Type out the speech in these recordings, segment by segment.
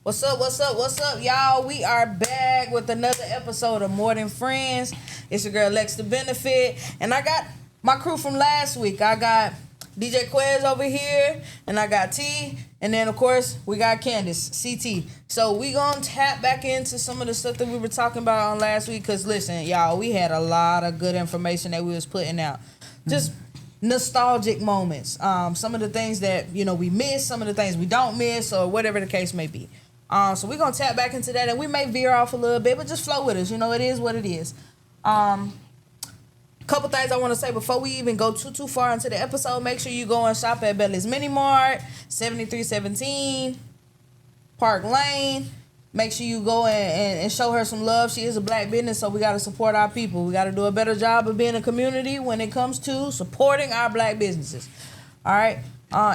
What's up, y'all? We are back with another episode of More Than Friends. It's your girl Lex the Benefit, and I got my crew from last week. I got DJ Quez over here, and I got T, and then of course we got Candace, CT. So we gonna tap back into some of the stuff that we were talking about on last week. Cause listen, y'all, we had a lot of good information that we was putting out. Just nostalgic moments. Some of the things that we miss, some of the things we don't miss, or whatever the case may be. So we're gonna tap back into that, and we may veer off a little bit, but just flow with us. It is what it is. Couple things I want to say before we even go too far into the episode. Make sure you go and shop at Belly's Mini Mart, 7317 Park Lane. Make sure you go and show her some love. She is a black business, so we got to support our people. We got to do a better job of being a community when it comes to supporting our black businesses. All right?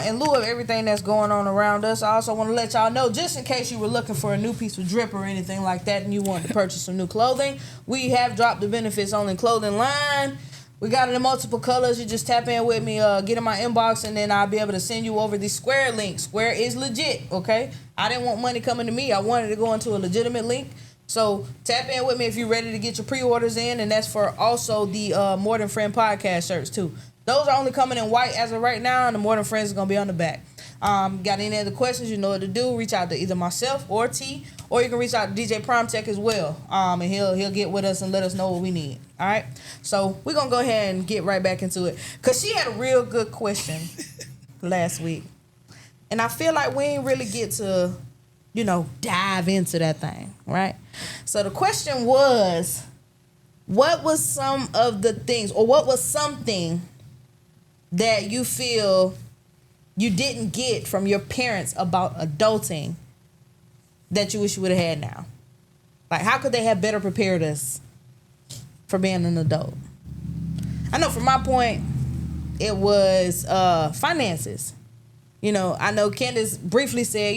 In lieu of everything that's going on around us, I also want to let y'all know, just in case you were looking for a new piece of drip or anything like that and you wanted to purchase some new clothing, we have dropped the Benefits Only clothing line. We got it in multiple colors. You just tap in with me, get in my inbox, and then I'll be able to send you over the Square link. Square is legit, okay? I didn't want money coming to me. I wanted to go into a legitimate link. So tap in with me if you're ready to get your pre-orders in, and that's for also the More Than Friend podcast shirts too. Those are only coming in white as of right now, and the More Than Friends is going to be on the back. Got any other questions, you know what to do. Reach out to either myself or T, or you can reach out to DJ Prime Tech as well, and he'll get with us and let us know what we need. All right? So we're going to go ahead and get right back into it, because she had a real good question last week, and I feel like we ain't really get to, dive into that thing, right? So the question was, what was some of the things, or what was something that you feel you didn't get from your parents about adulting that you wish you would have had now? Like, how could they have better prepared us for being an adult? I know from my point, it was finances. I know Candace briefly said,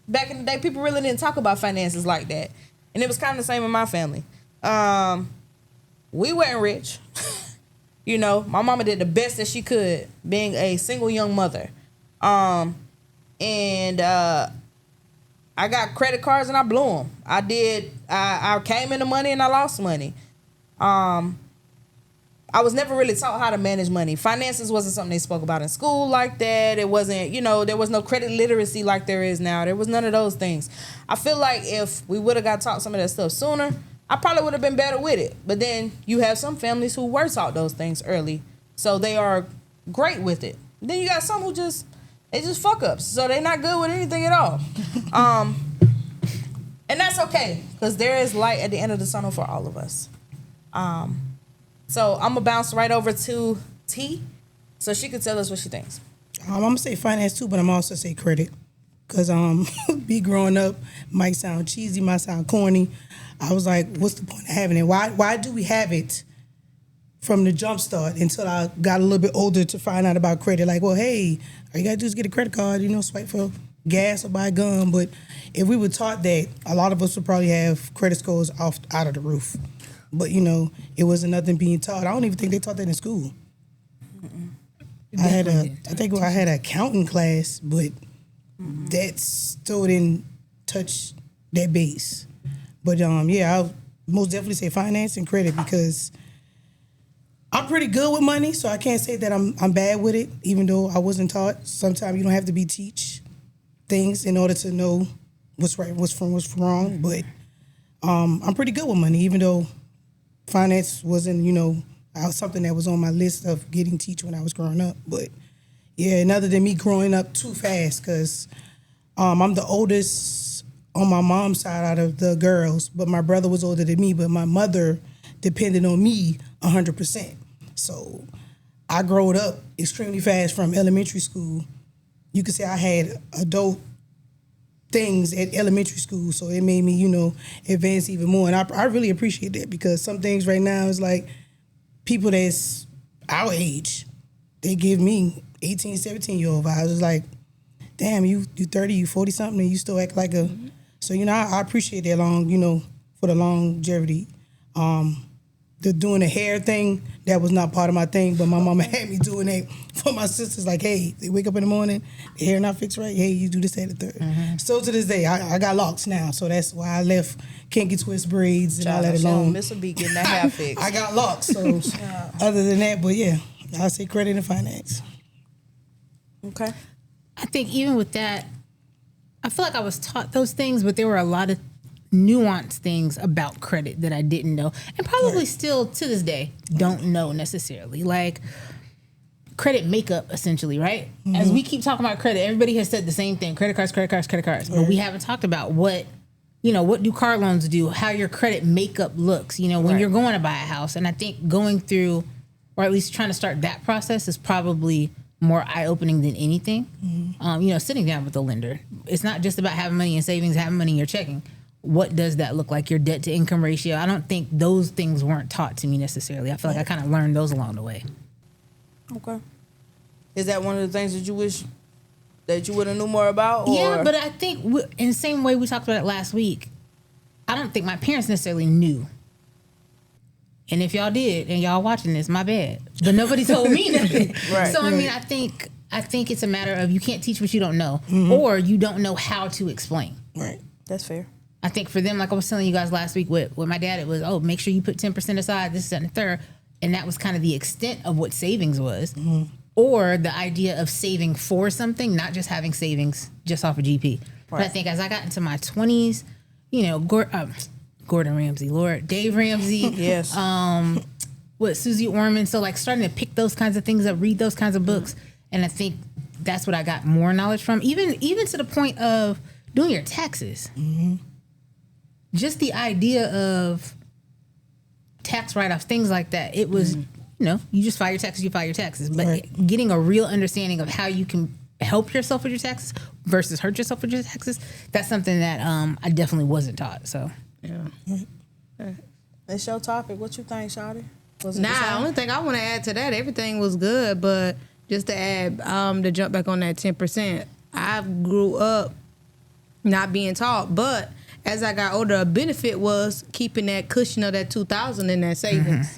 back in the day, people really didn't talk about finances like that. And it was kind of the same in my family. We weren't rich. My mama did the best that she could, being a single young mother. And I got credit cards and I blew them. I came into money and I lost money. I was never really taught how to manage money. Finances wasn't something they spoke about in school like that. It wasn't, there was no credit literacy like there is now. There was none of those things. I feel like if we would have got taught some of that stuff sooner, I probably would have been better with it. But then you have some families who were taught those things early, so they are great with it. Then you got some who just fuck ups, so they're not good with anything at all. And that's okay, because there is light at the end of the tunnel for all of us. So I'm gonna bounce right over to T, so she could tell us what she thinks. I'm gonna say finance too, but I'm also say credit, because be growing up might sound cheesy, might sound corny. I was like, what's the point of having it? Why do we have it from the jump start until I got a little bit older to find out about credit? Like, well, hey, all you gotta do is get a credit card, swipe for gas or buy gum. But if we were taught that, a lot of us would probably have credit scores out of the roof. But, it wasn't nothing being taught. I don't even think they taught that in school. I had an accounting class, but that still didn't touch that base. But I'll most definitely say finance and credit, because I'm pretty good with money, so I can't say that I'm bad with it, even though I wasn't taught. Sometimes you don't have to be teach things in order to know what's right, what's wrong. But I'm pretty good with money, even though finance wasn't, something that was on my list of getting teach when I was growing up. But yeah, and other than me growing up too fast, because I'm the oldest on my mom's side out of the girls, but my brother was older than me, but my mother depended on me 100%. So I growed up extremely fast from elementary school. You could say I had adult things at elementary school, so it made me, advance even more. And I really appreciate that, because some things right now is like people that's our age, they give me 18, 17-year-old vibes. It's like, damn, you 30, you 40-something, and you still act like a... So, I appreciate that for the longevity. the doing the hair thing, that was not part of my thing, but my mama had me doing it for my sisters. Like, hey, they wake up in the morning, the hair not fixed right. Hey, you do this, that, and the third. Still to this day, I got locks now, so that's why I left kinky twist braids and all that alone. Miss a beat getting that hair fixed. I got locks, so other than that, but yeah, I say credit and finance. Okay. I think even with that, I feel like I was taught those things, but there were a lot of nuanced things about credit that I didn't know, and probably still to this day don't know necessarily. Like credit makeup, essentially, right? As we keep talking about credit, everybody has said the same thing: credit cards, credit cards, credit cards. But we haven't talked about what do car loans do, how your credit makeup looks. When you're going to buy a house, and I think going through, or at least trying to start that process, is probably more eye-opening than anything. Sitting down with the lender, it's not just about having money in savings, having money in your checking. What does that look like? Your debt to income ratio. I don't think those things weren't taught to me necessarily. I feel like I kind of learned those along the way. Okay. Is that one of the things that you wish that you would have knew more about? Or? Yeah, but I think in the same way we talked about it last week, I don't think my parents necessarily knew. And if y'all did, and y'all watching this, my bad. But nobody told me nothing. Right. So I mean, I think it's a matter of you can't teach what you don't know, or you don't know how to explain. Right. That's fair. I think for them, like I was telling you guys last week with my dad, it was, make sure you put 10% aside, this, that, and the third. And that was kind of the extent of what savings was. Or the idea of saving for something, not just having savings just off of GP. Right. But I think as I got into my 20s, Gordon Ramsay, Dave Ramsey. Yes. Susie Orman. So like starting to pick those kinds of things up, read those kinds of books. And I think that's what I got more knowledge from. Even to the point of doing your taxes. Just the idea of tax write-offs, things like that. It was, you just file your taxes, But getting a real understanding of how you can help yourself with your taxes versus hurt yourself with your taxes, that's something that I definitely wasn't taught. So, yeah. It's your topic. What you think, Shawty? The only thing I want to add to that, everything was good, but just to add, to jump back on that 10%, I grew up not being taught, but as I got older, a benefit was keeping that cushion of that $2,000 in that savings.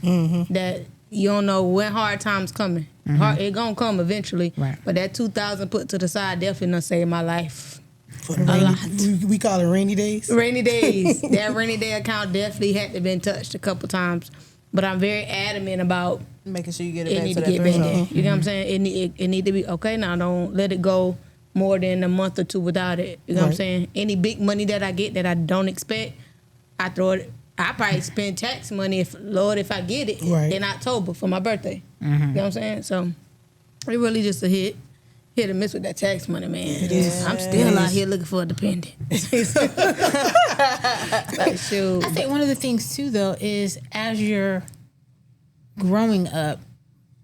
That you don't know when hard times coming. It gonna come eventually. Right. But that $2,000 put to the side definitely done saved my life. For the we call it rainy days. Rainy days. That rainy day account definitely had to been touched a couple times. But I'm very adamant about making sure you get it back need to to that get back threshold. there. You know what I'm saying? It need to be okay now. Don't let it go more than a month or two without it. You know what I'm saying? Any big money that I get that I don't expect, I throw it. I probably spend tax money if I get it in October for my birthday. You know what I'm saying? So it really just a hit or miss with that tax money, man. It is. I'm still out here looking for a dependent. Like, shoot. I think one of the things too, though, is as you're growing up,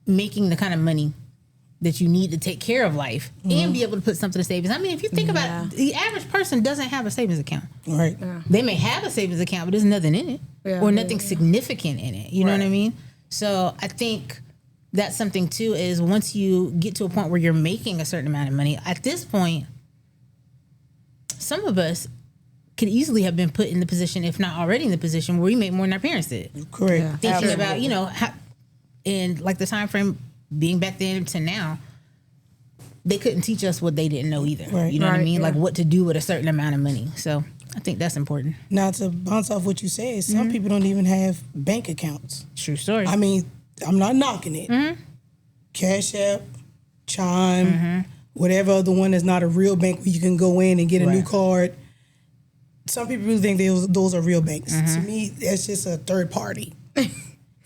making the kind of money that you need to take care of life and be able to put something to savings. I mean, if you think about it, the average person doesn't have a savings account. Right. Yeah. They may have a savings account, but there's nothing in it or nothing significant in it. You know what I mean? So I think that's something too, is once you get to a point where you're making a certain amount of money, at this point, some of us could easily have been put in the position, if not already in the position, where we make more than our parents did. Correct. Yeah. Thinking about, how, and like the time frame being back then to now, they couldn't teach us what they didn't know either. Right. You know what I mean? Yeah. Like what to do with a certain amount of money. So I think that's important. Now, to bounce off what you said, some people don't even have bank accounts. True story. I mean, I'm not knocking it. Cash App, Chime, whatever other one that's not a real bank where you can go in and get a new card. Some people really think those are real banks. To me, that's just a third party.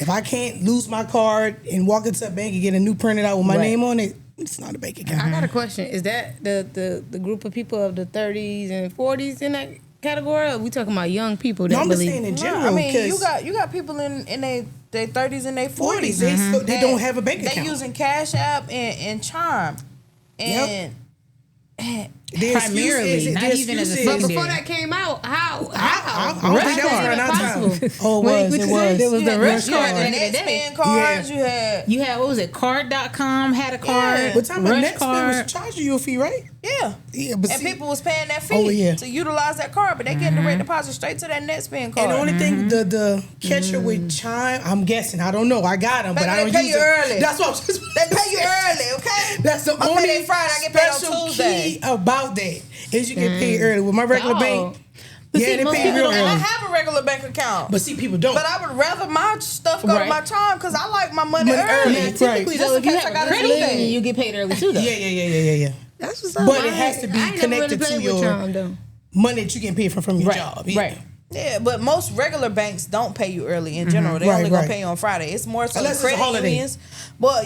If I can't lose my card and walk into a bank and get a new printed out with my name on it, it's not a bank account. I got a question. Is that the group of people of the 30s and 40s in that category? Or are we talking about young people that No, I'm just believe? saying in No, general. I mean, 'cause you got people in their 30s and their 40s. they don't have a bank account. They using Cash App and Chime. And The excuse Primarily, is- not the even as a excuse is- But secondary. before that came out, how? I don't think that was around our time. Oh, Wait, it what you was. said? There was the rush You had card. the net spin cards. Yeah. You had You had, what was it, card.com had a card. Yeah. But time about Rush Netspin card. was charging you a fee, right? yeah. Yeah, but And see, people was paying that fee Oh, yeah. to utilize that card, but they getting direct deposit straight to that net spin card. and the only thing, the catcher with Chime, I'm guessing, I don't know, I got them, but Baby, I don't they pay use you them. early. That's what I'm just. They pay you early, okay? That's the I only pay Friday, I get paid on special Tuesday. key about that is you get paid early. With my regular Dog. bank, But yeah, see, they most pay people real don't And I early. have a regular bank account. But see, people don't. But I would rather my stuff go to Right. my Chime because I like my money Money early. early. Now, typically, Just though, in if you case have I a got credit a union, due you get paid early too, though. Yeah. That's what's up. But it has to be I ain't never connected to played with your Chime, though. money that you get paid from your Right, job. Yeah. right. Yeah, but most regular banks don't pay you early in general. They Right, only gonna right. pay you on Friday. It's more so Unless it's a credit holiday. unions. But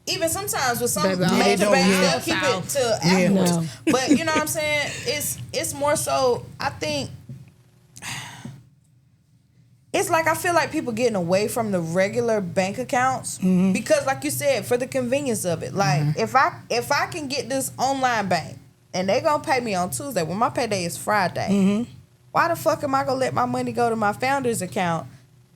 even sometimes with some Baby, I major don't, banks, yeah. they'll keep it South. to Yeah. afterwards. No. But you know what I'm saying? It's more so. I think it's like I feel like people getting away from the regular bank accounts because, like you said, for the convenience of it. Like if I can get this online bank and they gonna pay me on Tuesday when my payday is Friday, why the fuck am I gonna let my money go to my founder's account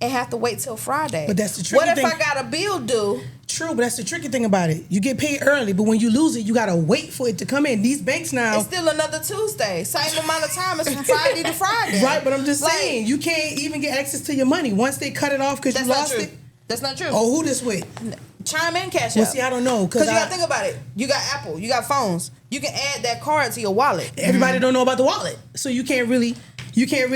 and have to wait till Friday? But that's the tricky What if thing. I got a bill due? True, but that's the tricky thing about it. You get paid early, but when you lose it, you gotta wait for it to come in. These banks now, It's still another Tuesday. Same amount of time. It's from Friday to Friday. right? But I'm just Like, saying, you can't even get access to your money once they cut it off because you that's not lost true. it. That's not true. Oh, who this with? Chime in, cash Well, out. see, I don't know Because because you got to think about it. You got Apple. You got phones. You can add that card to your wallet. everybody don't know about the wallet, so you can't really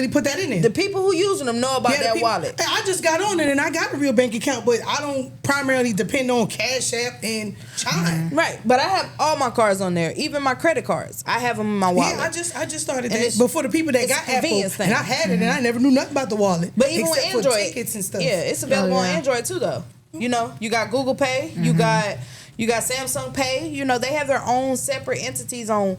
put that in there. The people who using them know about Yeah, the that people- wallet. I just got on it and I got a real bank account, but I don't primarily depend on Cash App and Chime. Right. But I have all my cards on there. Even my credit cards. I have them in my wallet. Yeah, I just started And that. it's- But for the people that it's a got Apple, convenience thing. and I had it, and I never knew nothing about the wallet. But even with except Android, for tickets and stuff. yeah, it's available Oh, on yeah. Android too, though. You know, you got Google Pay, you got Samsung Pay. You know, they have their own separate entities on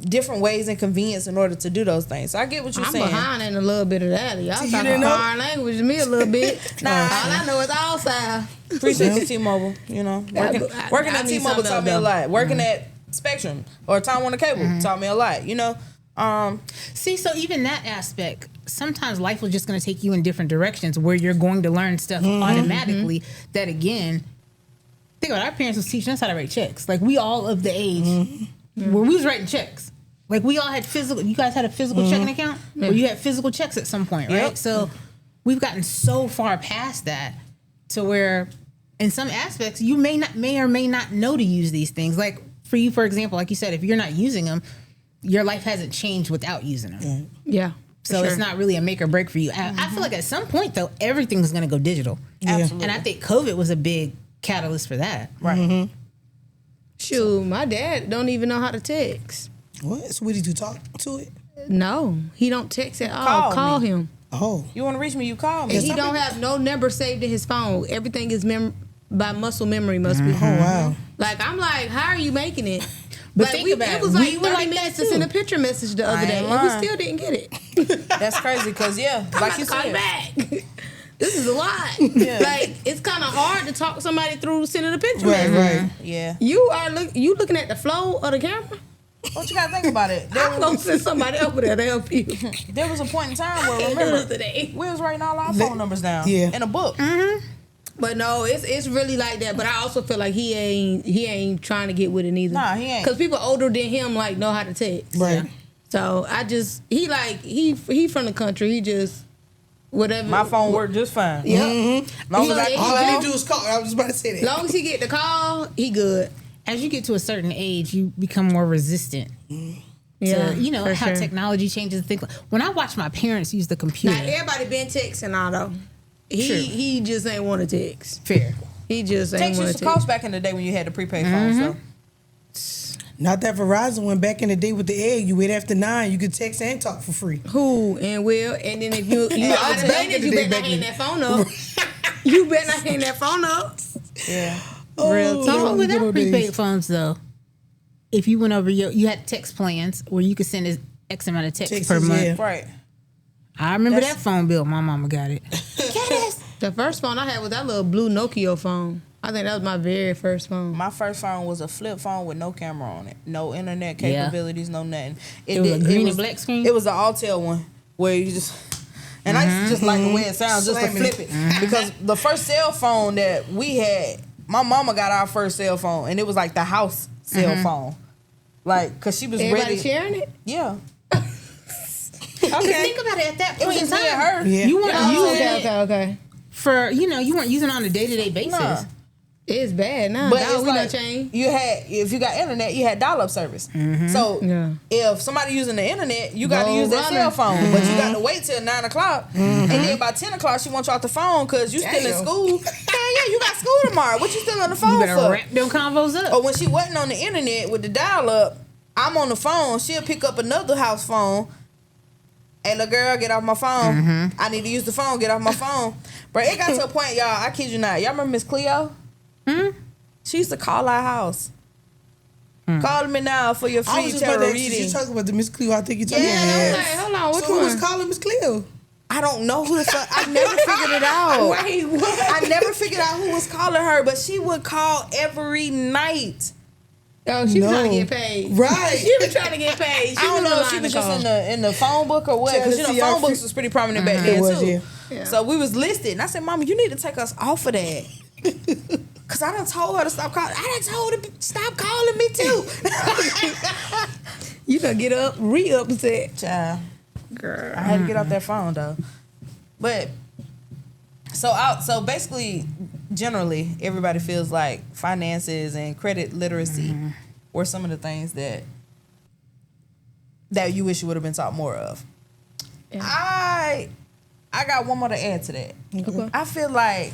different ways and convenience in order to do those things. So I get what you're I'm saying. behind in a little bit of that. Y'all See, you talking didn't know? foreign language to me a little bit. Nah. all I know is all south. Appreciate you, T-Mobile. You know, working I at need T-Mobile something taught me a else, lot. Working at Spectrum or Time Warner Cable taught me a lot. You know, See, so even that aspect, sometimes life is just going to take you in different directions where you're going to learn stuff automatically that, again, think about it, our parents was teaching us how to write checks. Like, we all of the age where we was writing checks. Like, we all had physical, you guys had a physical checking account where you had physical checks at some point, right? Yep. So we've gotten so far past that to where in some aspects you may or may not know to use these things. Like, for you, for example, like you said, if you're not using them, your life hasn't changed without using them. Yeah. So it's not really a make or break for you. I feel like at some point though, everything's going to go digital. Absolutely. And I think COVID was a big catalyst for that. right? Shoot, my dad don't even know how to text. What? Sweetie, to talk to it? No, he don't text at all. Call me. him. Oh. You want to reach me? You call me. And he don't have no number saved in his phone. Everything is by muscle memory must be. Oh, wow. Like, I'm like, how are you making it? But Like, think about it it. was like We 30 were like minutes that to send too. a picture message the I other ain't day, and lying. we still didn't get it. That's crazy because I'm like you about to call said, you back. This is a lot. Yeah. Like, it's kind of hard to talk somebody through sending a picture Right, message. right. yeah. You looking at the flow of the camera? What you got to think about it? I'm gonna send somebody over there to help you. There was a point in time where Do this remember today. we was writing all our phone numbers down Yeah. in a book. But no, it's really like that. But I also feel like he ain't trying to get with it neither. Nah, he ain't. Because people older than him like know how to text. Right. So he from the country. He just whatever. My phone worked just fine. Yep. Long as I He- All call, I need to do is call. I was about to say that. Long as he get the call, he good. As you get to a certain age, you become more resistant Yeah, to, you know, for how sure. technology changes things. When I watch my parents use the Now computer, everybody been texting all though. True. He just ain't want to text. fair. He just ain't text want used to to cost text. back in the day when you had the prepaid phone. So Not that Verizon went back in the day with the egg. You wait after 9, you could text and talk for free. Who and will, and then if you I out was of back advantage, in the you day, better not back hang in- that phone up. You better not hang that phone up. yeah, Real Oh, talk. Even good without old days. prepaid phones, though, if you went over you had text plans where you could send X amount of texts per Texts, month. yeah. right. I remember That's- that phone bill. My mama got it. The first phone I had was that little blue Nokia phone. I think that was my very first phone. My first phone was a flip phone with no camera on it, no internet capabilities, no nothing. It was a green and black screen? It was an Altel one where you just, and I used to just like the way it sounds, just to flip it. Because the first cell phone that we had, my mama got our first cell phone, and it was like the house cell phone. Like, cause she was Everybody ready. sharing it? Yeah. Okay. Think about it at that It was point in just me and time. her. Yeah. You weren't using it Okay. for, you weren't using it on a day-to-day basis. Nah. It's bad now. But Dog, it's we like not changed. you had, if you got internet, you had dial-up service. So if somebody using the internet, you got to Go use their running. cell phone, but you got to wait till 9 o'clock, and then by 10 o'clock she wants you off the phone because you still in Damn. school. Yeah, you got school tomorrow. What you still on the phone You better for? wrap them combos up. Or when she wasn't on the internet with the dial-up, I'm on the phone. She'll pick up another house phone. Hey, little girl, get off my phone. I need to use the phone. Get off my phone. But it got to a point, y'all. I kid you not. Y'all remember Miss Cleo? She used to call our house. Call me now for your I free was just about tarot to ask you, reading. you talking about the Miss Cleo. I think you're talking Yeah, about. yeah. Hey, hold on. Which So who was one? calling Miss Cleo? I don't know who the fuck. I never figured it out. Wait, what? I never figured out who was calling her, but she would call every night. Oh, she was No. trying to get paid. Right. She was trying to get paid. I don't know if she was just in the phone book or what, because Trying to see our phone books free- was pretty prominent back It then was, too. yeah. Yeah. So we was listed, and I said, "Mama, you need to take us off of that." Cause I done told her to stop calling. I done told her to stop calling me too. You done get up, re-upset. Child, Girl. I had to get off that phone though. But so basically, generally, everybody feels like finances and credit literacy were some of the things that you wish you would have been taught more of. Yeah. I got one more to add to that. Okay. I feel like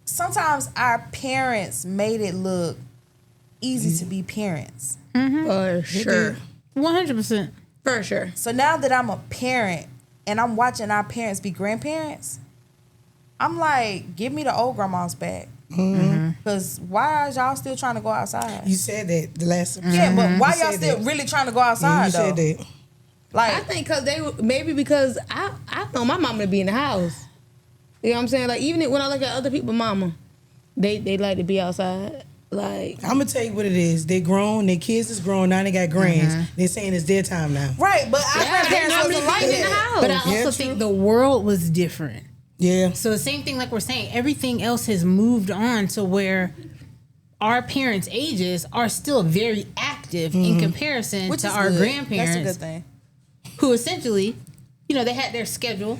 sometimes our parents made it look easy to be parents. For sure. 100%. For sure. So now that I'm a parent and I'm watching our parents be grandparents, I'm like, give me the old grandmas back. Because why is y'all still trying to go outside? You said that the last. Yeah, but why You y'all said still that. really trying to go Yeah, outside you though? said that. Like, I think because I know my mama to be in the house. You know what I'm saying? Like even when I look at other people's mama, they like to be outside. Like I'm gonna tell you what it is. They grown. Their kids is grown. Now they got grands. They're saying it's their time now. right, but our grandparents wasn't like in the that. house. But I Yeah, also true. think the world was different. Yeah. So the same thing like we're saying, everything else has moved on to where our parents' ages are still very active in comparison Which to is our good. grandparents, That's a good thing. who essentially, they had their schedule.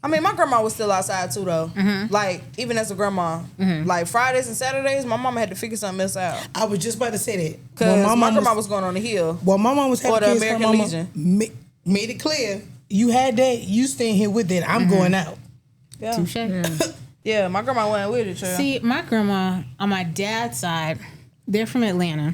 I mean, my grandma was still outside too, though. Like, even as a grandma, like Fridays and Saturdays, my mama had to figure something else out. I was just about to say that. Because my mom grandma was going on the hill. Well, my mom was having Or the kids. American my mama Legion. made it clear. You had that. You staying here with it. I'm going out. Yeah. Touche. Yeah, my grandma went with it, child. See, my grandma on my dad's side, they're from Atlanta.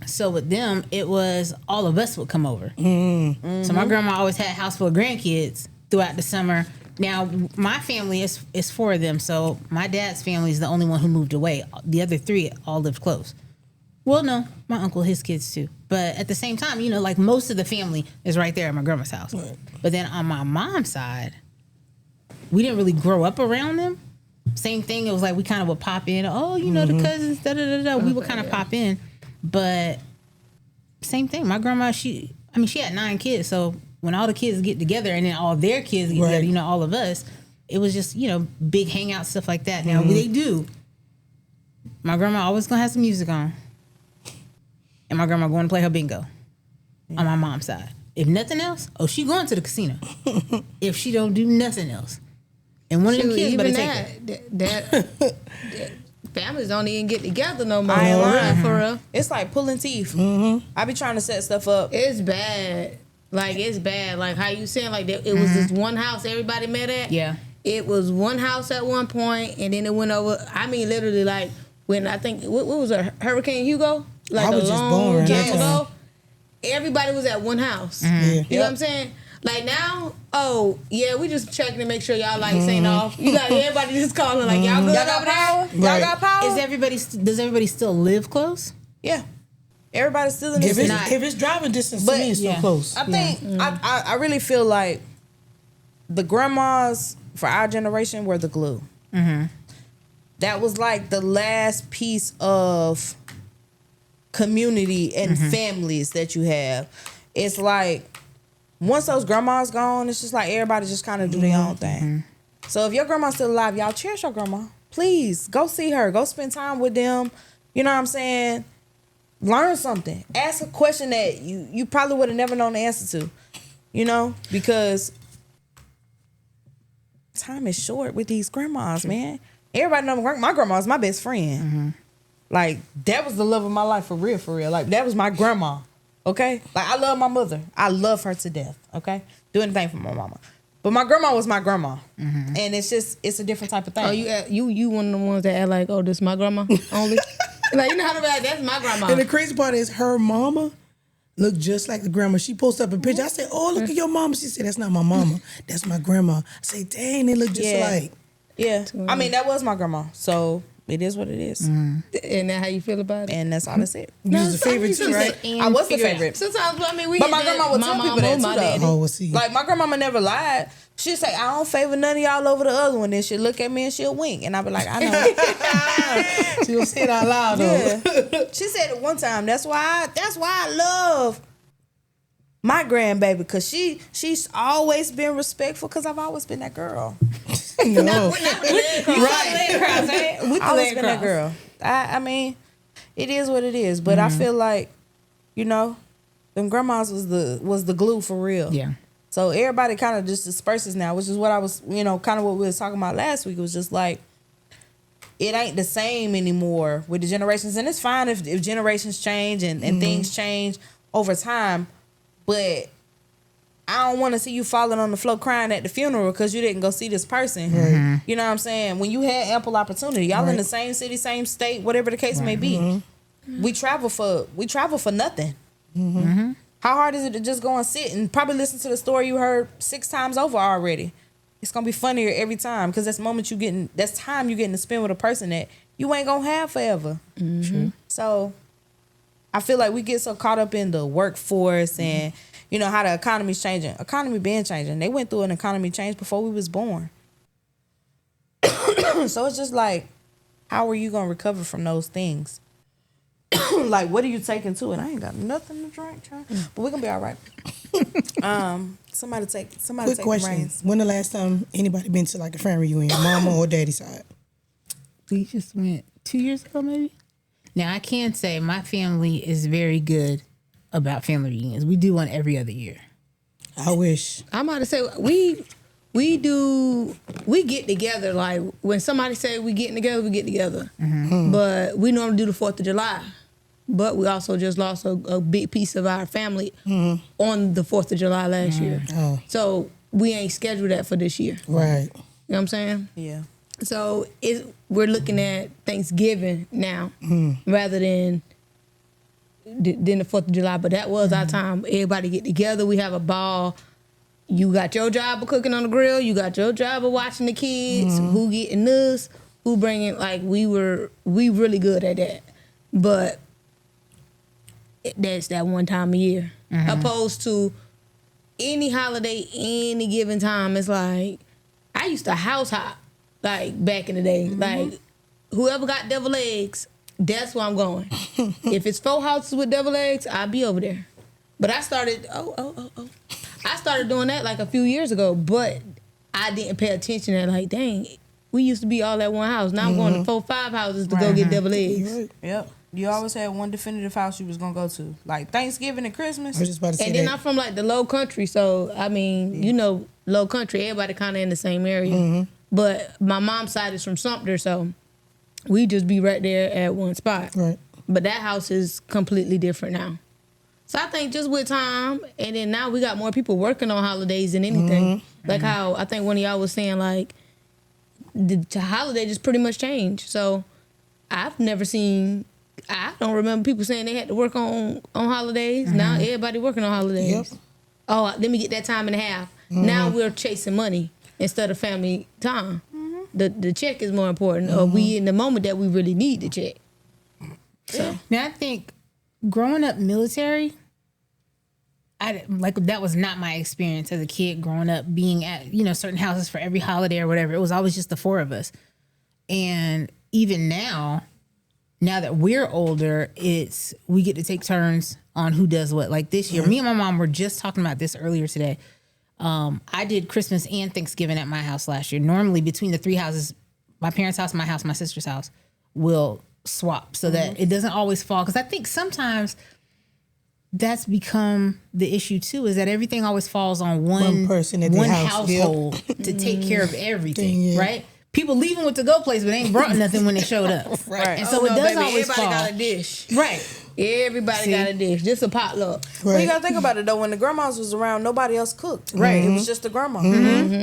So with them, it was all of us would come over. So my grandma always had a house full of grandkids throughout the summer. Now, my family is four of them. So my dad's family is the only one who moved away. The other three all lived close. Well, no, my uncle, his kids too. But at the same time, like most of the family is right there at my grandma's house. Right. But then on my mom's side, we didn't really grow up around them. Same thing. It was like we kind of would pop in. Oh, the cousins. Da da da da. We would kind of pop in, but same thing. My grandma, she had 9 kids. So when all the kids get together, and then all their kids get Right. together, all of us, it was just big hangout stuff like that. Now they do. My grandma always gonna have some music on, and my grandma going to play her bingo on my mom's side. If nothing else, she going to the casino. If she don't do nothing else. And one of them Shoot, kids better even take her. that families don't even get together no more. I ain't For real, lying. for real. It's like pulling teeth. I be trying to set stuff up. It's bad. Like it's bad. Like how you saying like that, it was this one house everybody met at. Yeah. It was one house at one point, and then it went over. I mean, literally, like when I think what was it, Hurricane Hugo? Like I was a just long born around time that time. ago. Everybody was at one house. Yeah. You know what I'm saying? Like now, we just checking to make sure y'all lights ain't off. You got everybody just calling like y'all good Y'all got over there. power? Y'all Right. got power? Does everybody still live close? Yeah. Everybody's still in If this. it's driving distance But- to me, it's yeah. so close. I think I really feel like the grandmas for our generation were the glue. That was like the last piece of community and families that you have. It's like once those grandmas gone, it's just like everybody just kind of do their own thing. So if your grandma's still alive, y'all cherish your grandma. Please go see her. Go spend time with them. You know what I'm saying? Learn something. Ask a question that you probably would have never known the answer to. You know? Because time is short with these grandmas, man. Everybody know my grandma's my best friend. Like, that was the love of my life for real, for real. Like, that was my grandma. Okay? Like, I love my mother. I love her to death. Okay? Do anything for my mama. But my grandma was my grandma. And it's a different type of thing. Oh, you one of the ones that act like, oh, this my grandma only? Like, you know how to be like, that's my grandma. And the crazy part is her mama looked just like the grandma. She posted up a picture. I said, oh, look at your mama. She said, that's not my mama. That's my grandma. I said, dang, they look just like. Yeah. I mean, that was my grandma. So it is what it is. And that's how you feel about it? And that's all that's it. You was a favorite too, right? I was the favorite. Sometimes, I mean, But my grandma would tell people that too, though. Oh, we'll see. Like, my grandmama never lied. She'd say, I don't favor none of y'all over the other one. Then she'd look at me and she'll wink. And I'd be like, I know. She'll say it out loud, though. Yeah. She said it one time. That's why I love my grandbaby. Because she's always been respectful because I've always been that girl. No. Right. I've always been that girl. I mean, it is what it is. But I feel like, you know, them grandmas was the glue for real. Yeah. So everybody kind of just disperses now, which is what I was, you know, kind of what we was talking about last week. It was just like, it ain't the same anymore with the generations. And it's fine if generations change and things change over time. But I don't want to see you falling on the floor crying at the funeral because you didn't go see this person. You know what I'm saying? When you had ample opportunity, y'all in the same city, same state, whatever the case may be. We travel for nothing. How hard is it to just go and sit and probably listen to the story you heard 6 times over already? It's gonna be funnier every time because that's time you getting to spend with a person that you ain't gonna have forever. So I feel like we get so caught up in the workforce and you know how the economy's changing. Economy been changing. They went through an economy change before we was born. So it's just like, how are you gonna recover from those things? Like, what are you taking to it? I ain't got nothing to drink, child. But we're gonna be all right. Somebody take Quick the question. reins. When the last time anybody been to like a family reunion, mama or daddy side? We just went 2 years ago, maybe. Now, I can say my family is very good about family reunions. We do one every other year. I wish. I'm about to say, we get together. Like, when somebody say we getting together, we get together. But we normally do the 4th of July. But we also just lost a big piece of our family on the 4th of July last year. Oh. So we ain't scheduled that for this year. Right. You know what I'm saying? Yeah. So we're looking at Thanksgiving now rather than the 4th of July. But that was our time. Everybody get together. We have a ball. You got your job of cooking on the grill. You got your job of watching the kids. Who getting this? Who bringing, like, we really good at that. But that's that one time a year. Opposed to any holiday, any given time. It's like, I used to house hop, like, back in the day. Like, whoever got deviled eggs, that's where I'm going. If it's 4 houses with deviled eggs, I'll be over there. But I started, I started doing that like a few years ago, but I didn't pay attention to, like, dang, we used to be all at one house. Now I'm going to 4, 5 houses to go get deviled eggs. Yep. You always had one definitive house you was gonna go to, like Thanksgiving and Christmas. I was just about to say And then I'm from like the low country, so I mean, you know, low country, everybody kind of in the same area. But my mom's side is from Sumter, so we just be right there at one spot. Right. But that house is completely different now. So I think just with time, and then now we got more people working on holidays than anything. Like how I think one of y'all was saying, like, the holiday just pretty much changed. So I've never seen, I don't remember people saying they had to work on holidays. Now everybody working on holidays. Yep. Oh, let me get that time and a half. Now we're chasing money instead of family time. The check is more important. Or we in the moment that we really need the check. So Now, I think growing up military, that was not my experience as a kid growing up being at, certain houses for every holiday or whatever. It was always just the 4 of us. And even now that we're older, we get to take turns on who does what. Like this year, me and my mom were just talking about this earlier today. I did Christmas and Thanksgiving at my house last year. Normally between the three houses, my parents' house, my house, my sister's house, we'll swap so that it doesn't always fall. Because I think sometimes that's become the issue too, is that everything always falls on one person at the one house. household to take care of everything, right? People leaving with the go place, but ain't brought nothing when they showed up. Right. And so it does baby, always everybody fall. got a dish. Right. Everybody got a dish. Just a potluck. Well, you gotta think about it though. When the grandmas was around, nobody else cooked. Right. It was just the grandma.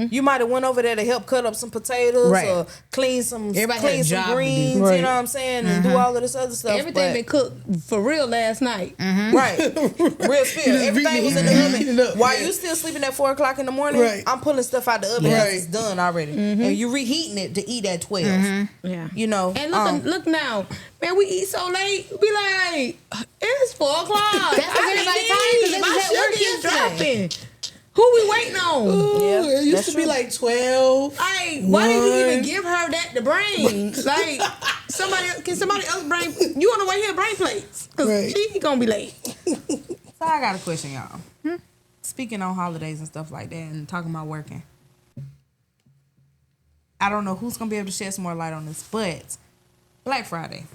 You might have went over there to help cut up some potatoes Right. or clean some Everybody had a job to do. greens. Right. You know what I'm saying? And do all of this other stuff. Everything been cooked for real last night. Right. Real spill. Everything was in the heating oven. up. While you still sleeping at 4 o'clock in the morning, Right. I'm pulling stuff out the oven. Right. It's done already. And you reheating it to eat at 12. Yeah. You know. And look now, man, we eat so late. We like, it's 4 o'clock. That's what everybody tired because they My was at work sugar is yesterday. dropping. Who we waiting on? Ooh, it used that's to be true. like 12. Like, why did you even One. give her the brain? Like, can somebody else bring? You on the way here, bring plates, cause Right. she gonna be late. So I got a question, y'all. Speaking on holidays and stuff like that and talking about working. I don't know who's gonna be able to shed some more light on this, but Black Friday,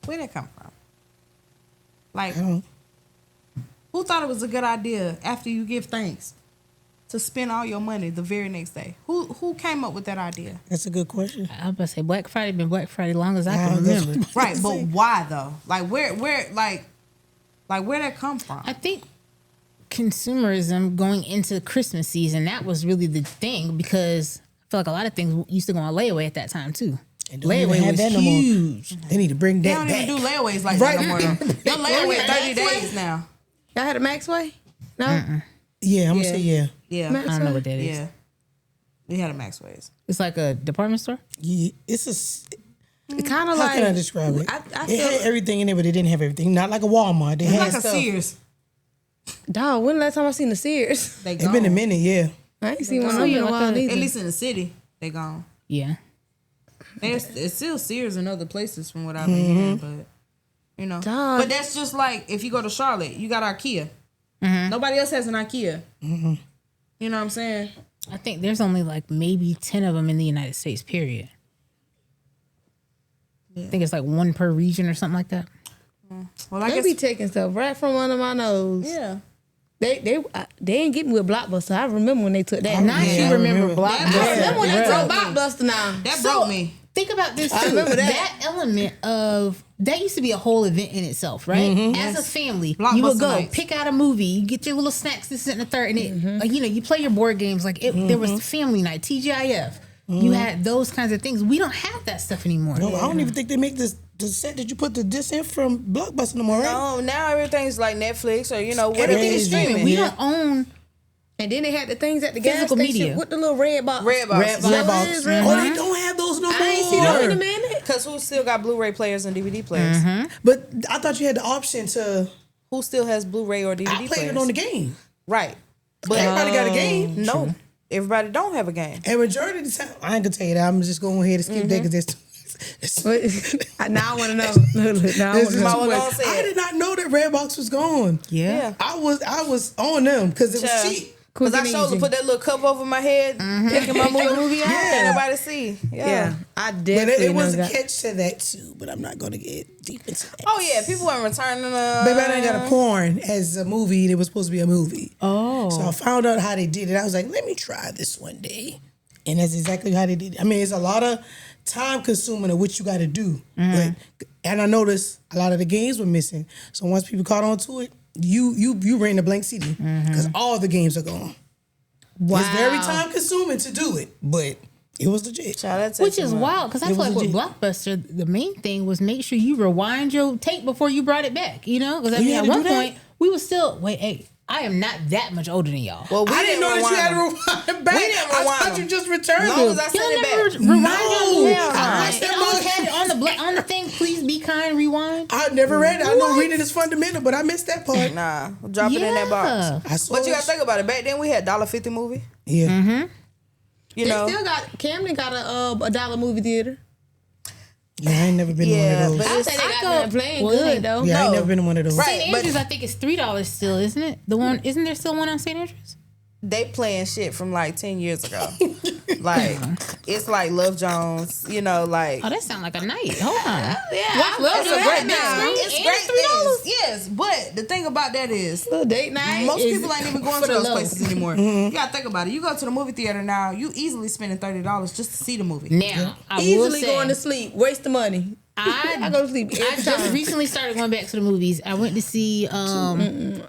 where did it come from? Like, who thought it was a good idea after you give thanks to spend all your money the very next day? Who came up with that idea? That's a good question. I was about to say Black Friday been Black Friday long as I Ah, can that's- remember. Right, but why though? Like where where that come from? I think consumerism going into Christmas season, that was really the thing, because I feel like a lot of things used to go on layaway at that time too. And don't even Layaway have was that no more. huge. They need to bring They that don't back. even do layaways like Right. that no more. Though. Your layaway Yeah, 30 that's days now. Y'all had a Maxway? No. Yeah, I'm gonna say yeah. Yeah. I don't know what that is. Yeah. We had a Maxways. It's like a department store. Yeah, it's It kind of how like. can I describe it? I They feel, had everything in there, but they didn't have everything. Not like a Walmart. They It's had like a stuff. Sears. dog. When the last time I seen the Sears? They It's gone. been a minute, yeah. I ain't seen one So in yeah, a like while a- either. At least in the city, they gone. Yeah. It's still Sears in other places from what I've been hearing, but you know. Dog. But that's just like if you go to Charlotte, you got IKEA. Nobody else has an IKEA. You know what I'm saying? I think there's only like maybe 10 of them in the United States, period. I think it's like one per region or something like that. Well, I They guess be taking stuff right from under my nose. yeah. They ain't get me with Blockbuster. I remember when they took that. Now Yeah, I you remember remember. Blockbuster. Yeah. Remember when they Yeah. took Blockbuster now? That So, broke me. Think about this too. I remember that. That element of that used to be a whole event in itself, right? As a family, you would Blockbuster go nights. pick out a movie, you get your little snacks, this and the third, and it, like, you know, you play your board games. Like there was family night, TGIF. You had those kinds of things. We don't have that stuff anymore. No, I don't even think they make the set that you put the disc in from Blockbuster no more, right? No, now everything's like Netflix or whatever. Everything is Crazy. streaming. We Yeah. don't own. And then they had the things at the gas Physical station media. with the little red box. Red box. Red Red box. box. Red Oh, box. they don't have those no more. I ain't seen them in a minute. Because who still got Blu-ray players and DVD players? But I thought you had the option to. Who still has Blu-ray or DVD I players? played it on the game. Right. But everybody got a game. No, everybody don't have a game. And majority of the time, I ain't gonna tell you that. I'm just going ahead and skip that because Now I want to know. Now I This want is to my know. one what- gonna say I it. did not know that Redbox was gone. Yeah. I was on them because it was Child. cheap. Because I Quick and showed to easy. put that little cup over my head, picking my movie out, can't nobody see. Yeah, I But definitely it was know a that. catch to that too. But I'm not gonna get deep into that. Oh yeah, people weren't returning them. Baby, I done got a porn as a movie, and it was supposed to be a movie. Oh. So I found out how they did it. I was like, let me try this one day. And that's exactly how they did it. I mean, it's a lot of time consuming of what you got to do. And I noticed a lot of the games were missing. So once people caught on to it, you ran a blank CD because all the games are gone. Wow. It's very time consuming to do it, but it was legit. Child, that takes Which is too much. wild, because I It feel like was with Blockbuster, the main thing was make sure you rewind your tape before you brought it back. You know, because I you mean, had at to one do that? point we was still hey, I am not that much older than y'all. Well, we I didn't know that you rewind had to them. rewind it back. We didn't I rewind thought them. you just returned As long as them. I sent Y'all it never back. rewind No. your Hell no. It always had it on the thing. Please be kind. Rewind. I never read it. I know reading is fundamental, but I missed that part. Nah, drop it in that box. I saw But you gotta it. think about it. Back then we had $1.50 movie. Yeah. You They know, still got Camden got a dollar movie theater. Yeah, I ain't never been to one Yeah, of those. but I it's, think they got go- nothing playing well, good though. Yeah, I ain't No. never been to one of those. Right. St. but- Andrews, I think it's $3 still, isn't it? The one, isn't there still one on St. Andrews? they playing shit from like 10 years ago. Like it's like Love Jones, you know, like Oh, that sound like a night. Hold on. Yeah, Watch Love it's Jones a great on big thing. screen It's and great $3. things. Yes, but the thing about that is little date night. most is people ain't even going for to the those low. places anymore. You gotta think about it. You go to the movie theater now, you easily spending $30 just to see the movie. Now, I will easily say, going to sleep, waste the money. I go to sleep I every just time. recently started going back to the movies. I went to see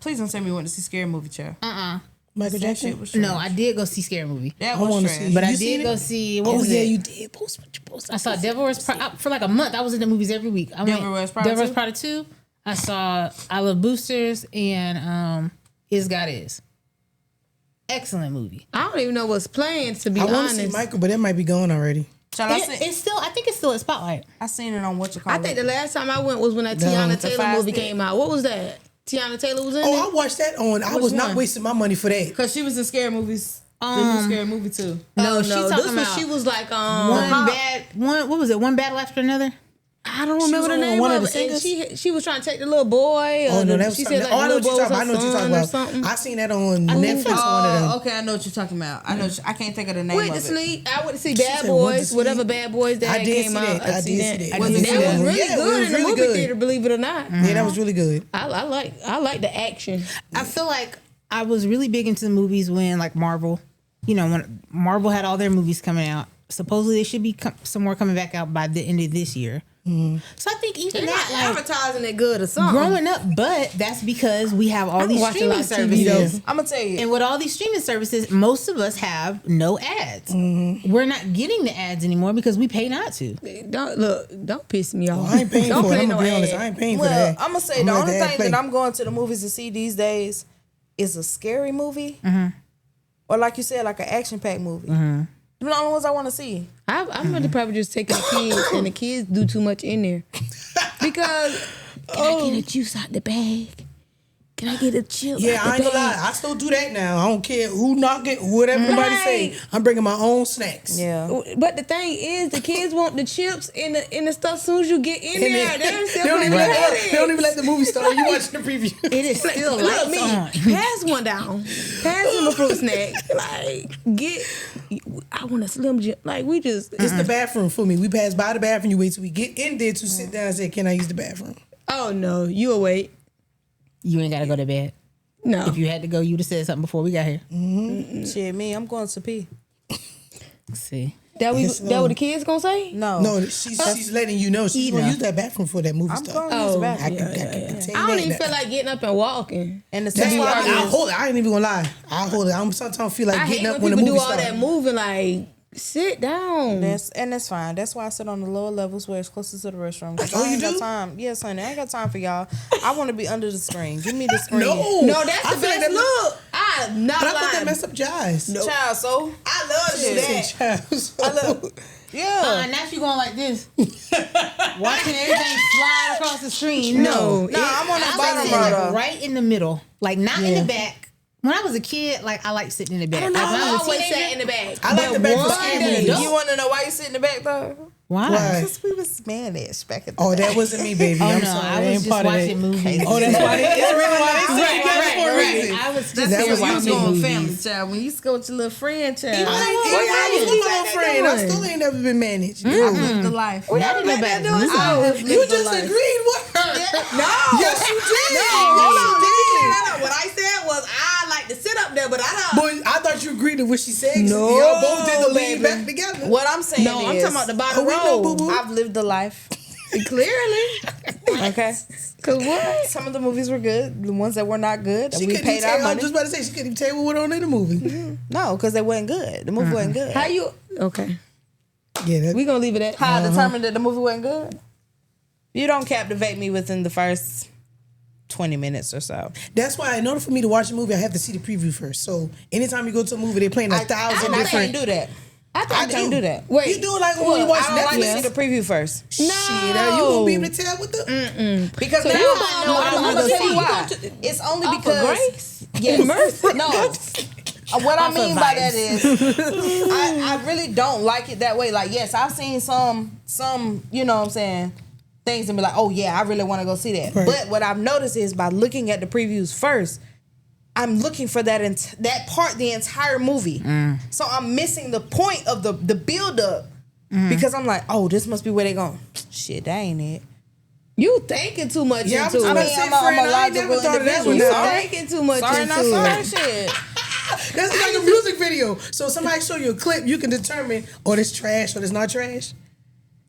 Please don't tell me you went to see Scary Movie, child. Michael That Jackson. shit was trash. no, I did go see Scary Movie. That I was wanna trash. see- But I You did seen go it? see what Oh was yeah, it? you did. Post what you post. I saw Devil Wears Prada for like a month. I was in the movies every week. I Devil went Wears Prada Devil Wears 2? Prada 2. I saw I Love Boosters and Is God Is. Excellent movie. I don't even know what's playing, to be I want to honest. see Michael, but that might be gone already. Child, It's still, I think it's still at Spotlight. I seen it on what you call I it. think the last time I went was when that No. Tiana The Taylor Five movie Stick. came out. What was that? Tiana Taylor was in Oh, I it? watched that on. I Which was not one? wasting my money for that. Because she was in Scary Movies. The new Scary Movie too. No, she's no, talking this was about she was like what was it? One battle after another? I don't She remember was the on name one of of the it. And singers? she was trying to take the little boy. Oh no, that was she something. said like Oh, I know the what little you're boy talking about. I know was what you're her talking son or about. something. I seen that on Netflix. One of them. Oh, okay, I know what you're talking about. I know. I can't think of the name Went of to it. sleep. I went to see She Bad said, went to Boys, sleep. whatever Bad Boys that I did came see out. that. I did see that. That I was did see that one. really Yeah, it good was in the really movie good. theater, believe it or not. Yeah, that was really good. I like the action. I feel like I was really big into the movies when like Marvel, when Marvel had all their movies coming out. Supposedly they should be some more coming back out by the end of this year. So I think even They're not that, like, advertising it good or something. growing up, but that's because we have all these watching a streaming lot of TV services. I'm gonna tell you. And with all these streaming services, most of us have no ads. We're not getting the ads anymore because we pay not to. Don't piss me off. I ain't paying Don't for it. play I'm gonna be no honest. ad. I ain't paying for Well, that. I'm gonna say I'm the gonna only let that thing play. that I'm going to the movies to see these days is a scary movie, or like you said, like an action packed movie. They're the only ones I want to see. I'm really probably just taking the kids, and the kids do too much in there. Because can I get a juice out the bag? Can I get a chip? Yeah, out I ain't the gonna lie. bag? I still do that now. I don't care who knock it, whatever nobody say. Right. I'm bringing my own snacks. Yeah. But the thing is, the kids want the chips and the stuff. As soon as you get in And there, then- they're still they don't even playing let with they don't it. even let the movie start. You watching the preview. It is still Look, lights me, on. pass one down. Pass him a fruit snack. Like, I want a Slim Jim. Like, we just, It's the bathroom for me. We pass by the bathroom. You wait till we get in there to sit down and say, "Can I use the bathroom?" oh no, you awake. You ain't gotta go to bed. No. If you had to go, you'd have said something before we got here. Shit, me, I'm going to pee. See. That Yes, what the kids gonna say? No, No, she's letting you know she's gonna use that bathroom for that movie I'm stuff. going to use the I bathroom. can tell you I don't that even now. feel like getting up and walking. And the That's sad why part I is, hold it. I ain't even gonna lie. I hold it. I'm sometimes feel like I getting hate up when when the people movie do all starts. that moving. Like, sit down. that's fine. That's why I sit on the lower levels where it's closest to the restroom. 'Cause Oh, I ain't you got do? time. Yes, honey, I ain't got time for y'all. I want to be under the screen. Give me the screen. No, that's I the feel like best that- look. I'm not But I thought that lying. messed up your eyes. No. Child, so I love to do that. I love. Yeah. Now she going like this. Watching everything slide across the screen. No. No, I'm on the I bottom like sitting row. like right in the middle. Like not in the back. When I was a kid, like I liked sitting in the back. I don't know. Like, when I was a always teenager- sat in the back. I like the back for one scary day- movies. You want to know why you sit in the back though? Why? Why? Because we was Spanish back in the Oh, day. that wasn't me, baby. Oh I'm no, sorry. I ain't was just part of watching that. movies. Oh, that's why. It's the reason why they sit Right, together right, for a right. reason. I was just That's there because you was watching going movies. family, child. When you used to go with your little friend, child. I ain't you with my like little friend. I doing? still ain't never been managed. I lived the life. Not in the back. You just agreed with her. No. Yes, you did. No, Yes, hold you on. did. What I said was I like to sit up there, but I don't. But I thought you agreed to what she said. No, Y'all both did the lean baby. back together. What I'm saying No, I'm is, talking about the bottom Oh, we know, row. boo-boo. I've lived the life. Clearly. Okay. Cause what? Some of the movies were good. The ones that were not good, She we couldn't paid even our tell. I'm money. just about to say she couldn't even tell what went on in the movie. No, because they wasn't good. The movie wasn't good. How you? Okay. Yeah, that, We gonna leave it at. How I determined that the movie wasn't good? You don't captivate me within the first 20 minutes or so. that's why in order for me to watch a movie, I have to see the preview first. So anytime you go to a movie, they're playing 1,000 I different. can't do that. I I can't do that. Wait. You do it like when you watch I don't like to Netflix. see the preview first. Shit, you won't be able to tell what the. Because now you I gonna know know I'm the gonna movie tell you you why. gonna It's only Off of because grace? yes, Mercy. no. What I Off of mean by that vibes. is, I really don't like it that way. Like, yes, I've seen some, you know what I'm saying, things and be like, oh yeah, I really want to go see that. Right. But what I've noticed is by looking at the previews first, I'm looking for that part the entire movie. So I'm missing the point of the build up because I'm like, oh, this must be where they going. Shit, that ain't it. You thinking too much Yeah, into I it. mean, I'm a logical individual. You Sorry. thinking too much Sorry, into not sorry, it. shit. That's like a music video. So somebody show you a clip, you can determine, oh, this trash or this not trash.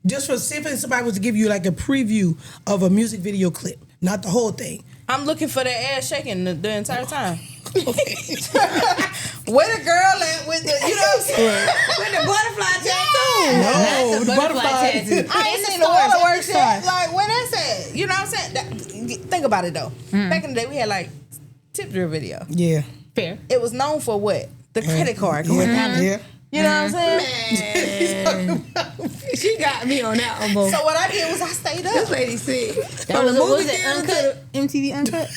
Just for simply somebody was to give you like a preview of a music video clip, not the whole thing. I'm looking for that ass shaking the entire time. Where the girl at with the, you know what I'm saying? With the butterfly tattoo. No, the butterfly tattoo. I ain't seen the waterworks yet. Like, when that's at? You know what I'm saying? Think about it, though. Back in the day, we had, like, tip drill video. Yeah. Fair. It was known for what? The credit card going down. Yeah. You know what I'm saying? She got me on that one, bro. So what I did was I stayed This up. lady sick. That was, From the what was movie it? theater Uncut? MTV Uncut?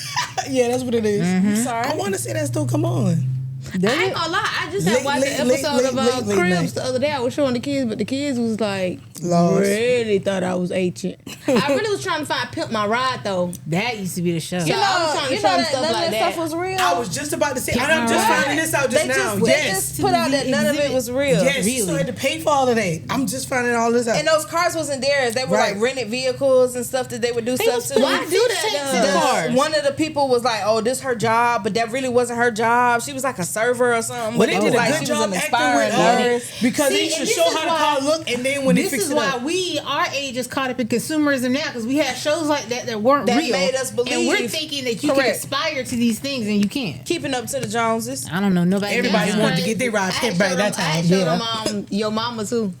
Yeah, that's what it is. I'm sorry. I want to see that still come on. I ain't gonna lie. I just had watched an episode of late Cribs night. the other day. I was showing the kids, but the kids was like, Lost. really thought I was ancient. I really was trying to find Pimp My Ride, though. That used to be the show. You know, I was trying to show them stuff none like of that that. stuff was real. I was just about to say, I'm just Right. finding this out just now. They Yes. just put out that none of it was real. Yes, Really? so I had to pay for all of that. I'm just finding all this out. And those cars wasn't theirs. They were Right. like rented vehicles and stuff that they would do stuff to. Why do that, though? cars. One of the people was like, "Oh, this her job," but that really wasn't her job. She was like a server or something. Well, they But it did was a like good she job was an acting aspiring with nurse. because See, they and should this show is how the why- car look, and then when they This fix is it why up. our age is caught up in consumerism now, because we had shows like that weren't That real. made us and believe. we're thinking that you Correct. can aspire to these things and you can't. Keeping up to the Joneses. I don't know. Nobody. Everybody does. wanted to get their ride I picked back showed that them- I time. showed Yeah. them Your Mama too.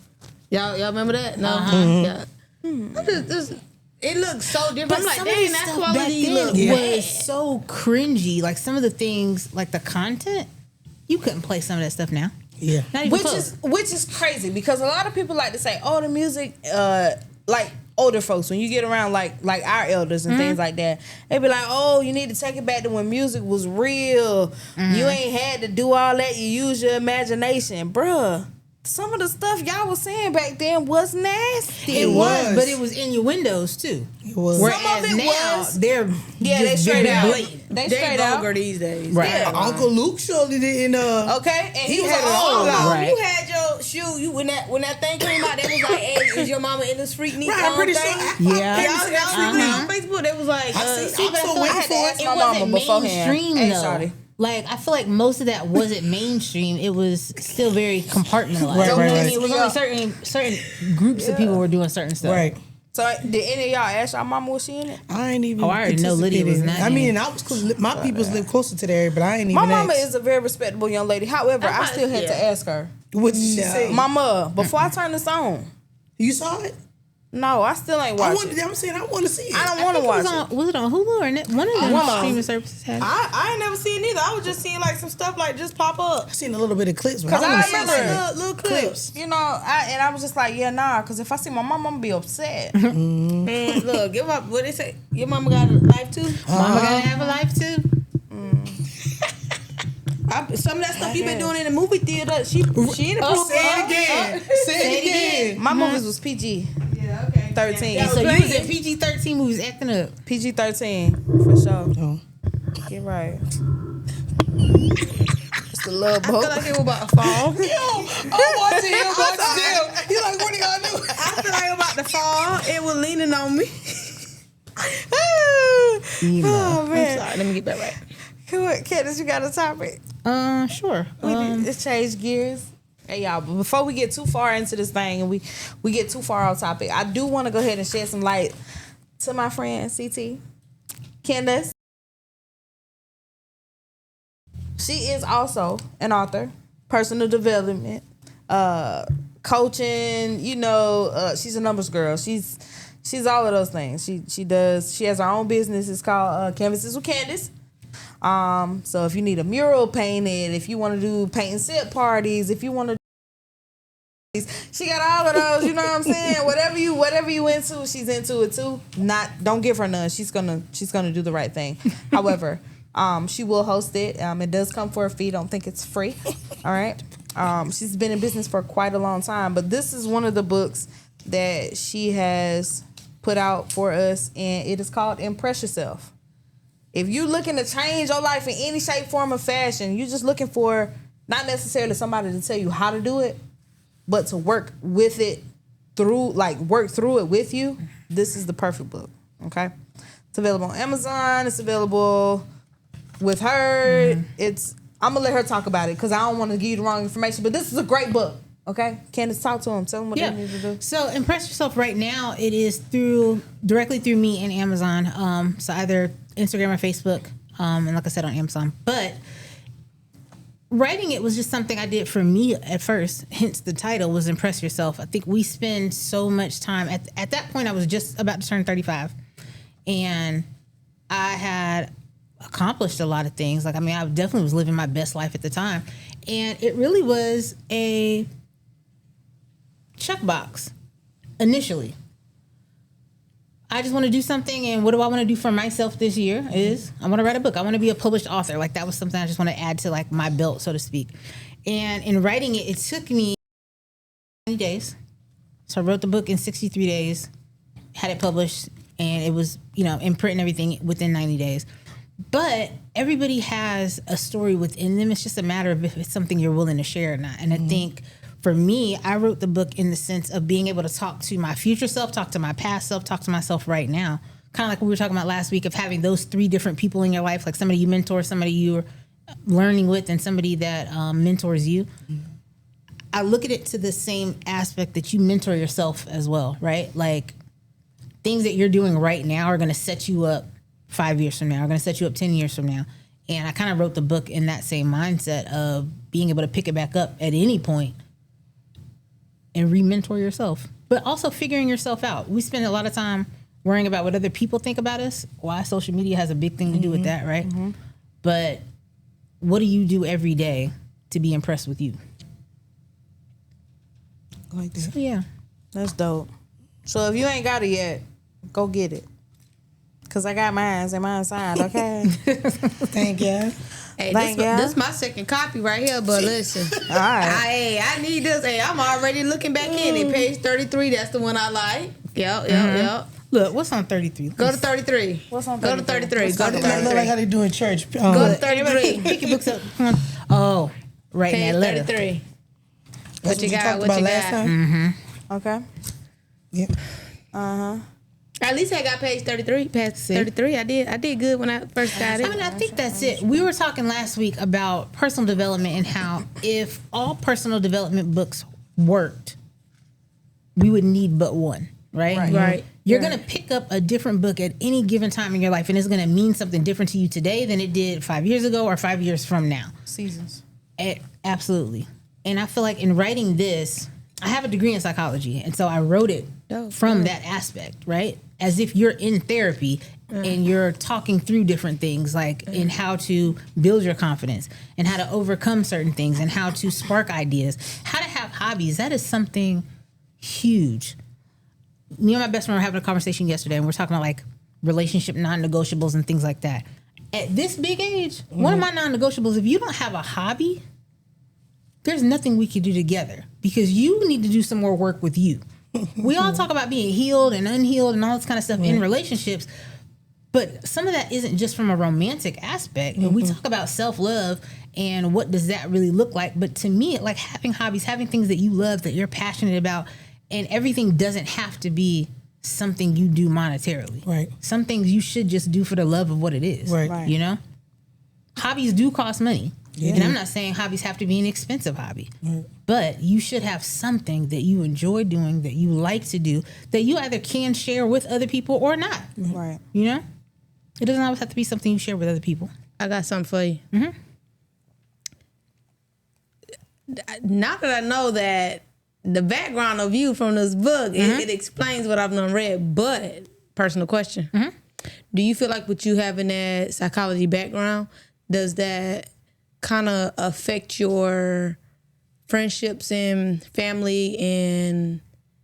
Y'all remember that? No. Yeah. It looks so different. I'm like, some of dang, this that stuff back quality then look was so cringy. Like some of the things, like the content, you couldn't play some of that stuff now. Yeah. Not even close. Which is crazy because a lot of people like to say, "Oh, the music," like older folks when you get around like our elders and things like that, they be like, "Oh, you need to take it back to when music was real. You ain't had to do all that. You use your imagination, bruh." Some of the stuff y'all was saying back then was nasty. It was. was, but it was in your windows too. It was. Whereas Some of it now was. they're Yeah, they just straight very out. blatant. They They straight out. vulgar these days. Right. Yeah. Uncle Luke surely didn't. Okay, and he was had like, it all "Oh, out. Right. You had your shoe. You when that thing came out, they was like, "Hey, is your mama in this freak neat?" Right, I'm pretty sure. Yeah. Y'all seen that on Facebook? They was like, I seen- I'm but I so feel like waiting had to for ask it. my it wasn't mama beforehand. mainstream Hey, though. shawty. Like I feel like most of that wasn't mainstream. It was still very compartmentalized. Right, You know right, what I right. mean? It was only certain groups of people were doing certain stuff. Right. So did any of y'all ask y'all mama was she in it? I ain't even. Oh, I already know Lydia was participated. not I mean, in. I was close. My peoples live closer to the area, but I ain't even. My mama asked. is a very respectable young lady. However, I still had to ask her. What did she say? Mama, before I turn this on. You saw it? No, I still ain't watching. I'm saying I want to see it. I don't want to watch it. Was it on Hulu or Net? One of them One of streaming them. services had it. I ain't never seen it either. I was just seeing like some stuff like just pop up. I seen a little bit of clips, but 'Cause I I want to see remember- it. Little clips. You know, I was just like, yeah, nah, because if I see my mom, I'm gonna be upset. Man, look, give up. What they say? Your mama got a life too. Mama gotta have a life too. Some of that stuff you been doing in the movie theater, she in the Say it again. Say it again. My movies was PG Yeah, okay. 13. So you was in PG-13 movies acting up. PG 13 for sure. Oh. Get right. It's the love I feel boat. like it was about to fall. I'm watching him go to jail. You like, what are y'all doing? I feel like it was about to fall. It was leaning on me. Oh I'm man. sorry. Let me get that right. Candace, you got a topic? Sure. Let's change gears. Hey y'all, but before we get too far into this thing and we get too far off topic, I do want to go ahead and shed some light to my friend CT, Candace. She is also an author, personal development, coaching. You know, she's a numbers girl. She's all of those things. She has her own business. It's called Canvases with Candace. So if you need a mural painted, if you want to do paint and sip parties, if you want to, she got all of those. You know what I'm saying? Whatever you into, she's into it too. Don't give her none. She's gonna do the right thing. However, She will host it. It does come for a fee. Don't think it's free. All right. She's been in business for quite a long time, but this is one of the books that she has put out for us, and it is called Impress Yourself. If you're looking to change your life in any shape, form, or fashion, you're just looking for not necessarily somebody to tell you how to do it, but to work with it work through it with you, this is the perfect book. Okay? It's available on Amazon. It's available with her. I'm going to let her talk about it because I don't want to give you the wrong information, but this is a great book. Okay? Candace, talk to them. Tell them what they need to do. So Impress Yourself right now, it is directly through me and Amazon. So either Instagram or Facebook, and like I said, on Amazon. But writing it was just something I did for me at first. Hence the title was Impress Yourself. I think we spend so much time. At that point, I was just about to turn 35. And I had accomplished a lot of things. I definitely was living my best life at the time. And it really was a checkbox initially. I just want to do something, and what do I want to do for myself this year is I want to write a book. I want to be a published author. That was something I just want to add to my belt, so to speak. And in writing it, it took me 90 days. So I wrote the book in 63 days, had it published, and it was, in print and everything within 90 days. But everybody has a story within them. It's just a matter of if it's something you're willing to share or not. And I think for me, I wrote the book in the sense of being able to talk to my future self, talk to my past self, talk to myself right now. Kind of like we were talking about last week of having those 3 different people in your life, like somebody you mentor, somebody you're learning with, and somebody that mentors you. I look at it to the same aspect that you mentor yourself as well, right? Like things that you're doing right now are going to set you up 5 years from now, are going to set you up 10 years from now. And I kind of wrote the book in that same mindset of being able to pick it back up at any point and re-mentor yourself, but also figuring yourself out. We spend a lot of time worrying about what other people think about us. Why social media has a big thing to do with that, right? But what do you do every day to be impressed with you? Like that. So, yeah. That's dope. So if you ain't got it yet, go get it. Because I got mine and mine signed, okay? Thank you. Hey, Thank this my second copy right here, but listen. All right. I need this. Hey, I'm already looking back in it. Page 33, that's the one I like. Yep. Look, what's on 33? Go to 33. What's on Go to 33. Go to Look like 33. how they do in church. Go to 33. Pick your books up. Come on. Oh, writing Page that letter. 33. That's What you got? talked What about you last got? time. Okay. Yeah. At least I got page 33. Past 33. I did good when I first got it. I think that's it. We were talking last week about personal development and how if all personal development books worked, we would need but one, right? Right. You're going to pick up a different book at any given time in your life, and it's going to mean something different to you today than it did 5 years ago or 5 years from now. Seasons. Absolutely. And I feel like in writing this, I have a degree in psychology, and so I wrote it from that aspect, right? As if you're in therapy and you're talking through different things, like in how to build your confidence and how to overcome certain things and how to spark ideas, how to have hobbies. That is something huge. Me and my best friend were having a conversation yesterday, and we're talking about like relationship non-negotiables and things like that. At this big age, one of my non-negotiables, if you don't have a hobby, there's nothing we can do together because you need to do some more work with you. We all talk about being healed and unhealed and all this kind of stuff in relationships, but some of that isn't just from a romantic aspect. And we talk about self-love and what does that really look like. But to me, like having hobbies, having things that you love, that you're passionate about, and everything doesn't have to be something you do monetarily. Right. Some things you should just do for the love of what it is. Right. You know? Hobbies do cost money. Yeah. And I'm not saying hobbies have to be an expensive hobby, but you should have something that you enjoy doing, that you like to do, that you either can share with other people or not. Right. You know? It doesn't always have to be something you share with other people. I got something for you. Not that I know that the background of you from this book, it explains what I've done read, but personal question. Do you feel like with you having that psychology background, does that kind of affect your friendships and family and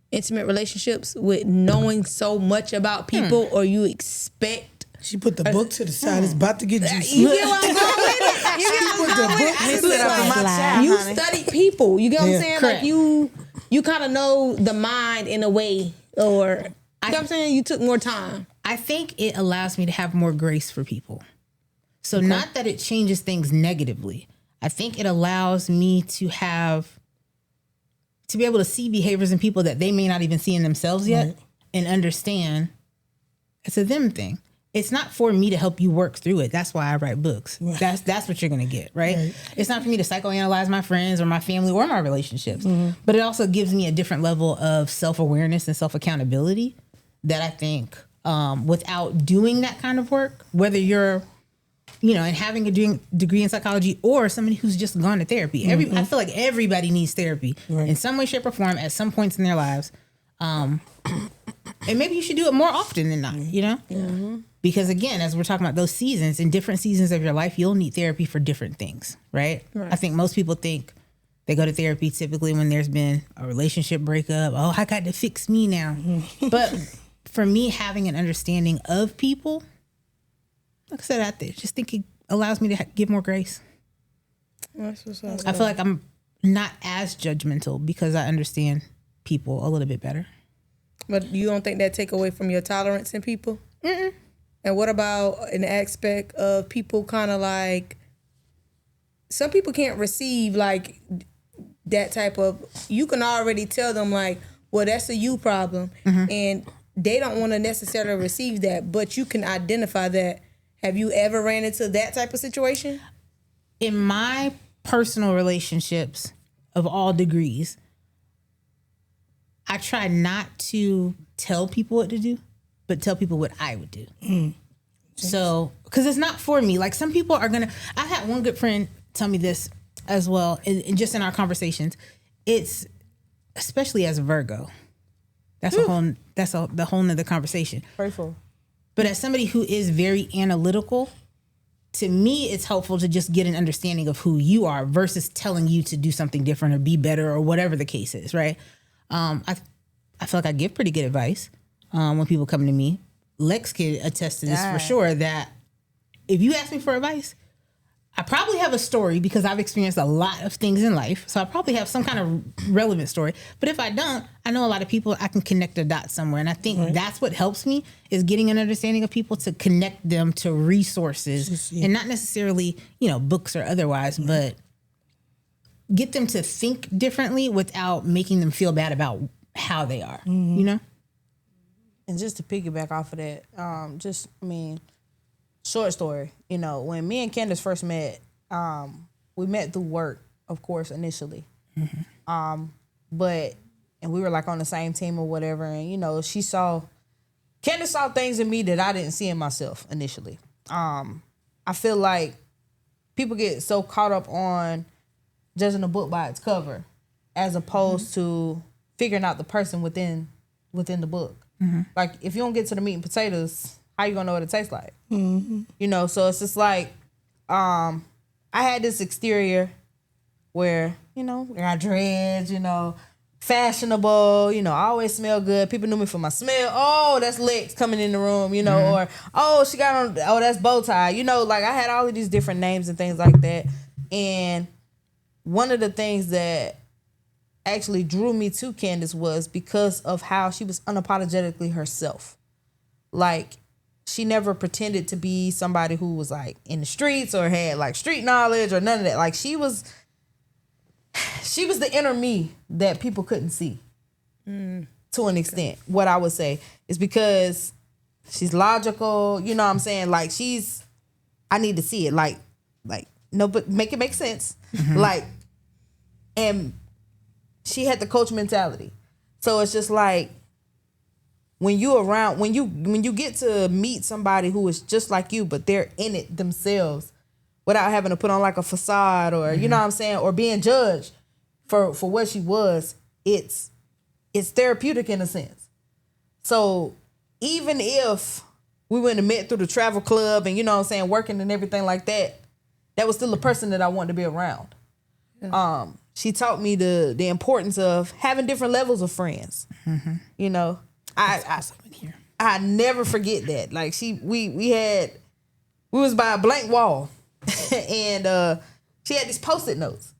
intimate relationships with knowing so much about people, or you expect She put the book to the side. It's about to get juicy. You get what I'm going with it? You get what I'm going with it? Sit up in my chair, You honey. study people. You get what I'm Yeah. saying? Correct. Like you kind of know the mind in a way, or you know what I'm saying? You took more time. I think it allows me to have more grace for people. So not that it changes things negatively. I think it allows me to be able to see behaviors in people that they may not even see in themselves yet and understand it's a them thing. It's not for me to help you work through it. That's why I write books. Right. That's what you're going to get, right? It's not for me to psychoanalyze my friends or my family or my relationships. But it also gives me a different level of self-awareness and self-accountability that I think without doing that kind of work, whether you're, and having a degree in psychology or somebody who's just gone to therapy. I feel like everybody needs therapy in some way, shape, or form at some points in their lives. And maybe you should do it more often than not, Because again, as we're talking about those seasons, in different seasons of your life, you'll need therapy for different things, right? I think most people think they go to therapy typically when there's been a relationship breakup. Oh, I got to fix me now. But for me, having an understanding of people, like I said, I just think it allows me to give more grace. That's what's up. I feel like I'm not as judgmental because I understand people a little bit better. But you don't think that take away from your tolerance in people? Mm-mm. And what about an aspect of people kind of like, some people can't receive like that type of, you can already tell them like, well, that's a you problem. And they don't want to necessarily receive that, but you can identify that. Have you ever ran into that type of situation? In my personal relationships of all degrees, I try not to tell people what to do, but tell people what I would do. So, because it's not for me. Like some people are gonna. I've had one good friend tell me this as well, and just in our conversations, it's especially as a Virgo. That's the whole nother conversation. Grateful. But as somebody who is very analytical, to me, it's helpful to just get an understanding of who you are versus telling you to do something different or be better or whatever the case is, right? I feel like I give pretty good advice when people come to me. Lex can attest to this for sure, that if you ask me for advice, I probably have a story because I've experienced a lot of things in life. So I probably have some kind of relevant story. But if I don't, I know a lot of people, I can connect the dots somewhere. And I think that's what helps me, is getting an understanding of people to connect them to resources and not necessarily, books or otherwise, but get them to think differently without making them feel bad about how they are, And just to piggyback off of that, short story, when me and Candace first met, we met through work, of course, initially. And we were like on the same team or whatever. And, Candace saw things in me that I didn't see in myself initially. I feel like people get so caught up on judging a book by its cover as opposed to figuring out the person within the book. Like if you don't get to the meat and potatoes, how you gonna know what it tastes like? So it's just like I had this exterior where I got dreads, fashionable, I always smell good. People knew me for my smell. Oh, that's Lex coming in the room, or oh, she got on, oh, that's bow tie, like I had all of these different names and things like that. And one of the things that actually drew me to Candace was because of how she was unapologetically herself. Like, she never pretended to be somebody who was like in the streets or had like street knowledge or none of that. Like she was the inner me that people couldn't see to an extent. What I would say is because she's logical, you know what I'm saying? Like I need to see it. Like, no, but make it make sense. Like, and she had the coach mentality. So it's just like, when you get to meet somebody who is just like you, but they're in it themselves without having to put on like a facade or, you know what I'm saying? Or being judged for what she was, it's therapeutic in a sense. So even if we went and met through the travel club and, you know what I'm saying, working and everything like that, that was still a person that I wanted to be around. Yeah. She taught me the importance of having different levels of friends. That's awesome in here. I never forget that. Like we was by a blank wall, and she had these Post-it notes.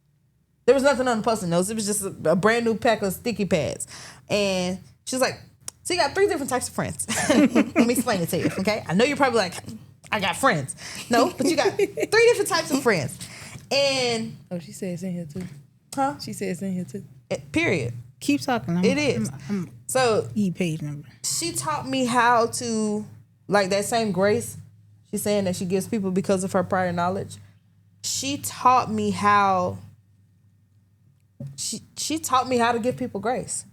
There was nothing on the Post-it notes. It was just a brand new pack of sticky pads, and she was like, "So you got 3 different types of friends." Let me explain it to you, okay? I know you're probably like, "I got friends." No, but you got 3 different types of friends, and she said it's in here too. huh? She said it's in here too. Period. Keep talking. It is. So E-page number. she taught me how to, like that same grace she's saying that she gives people because of her prior knowledge. She taught me how she taught me how to give people grace.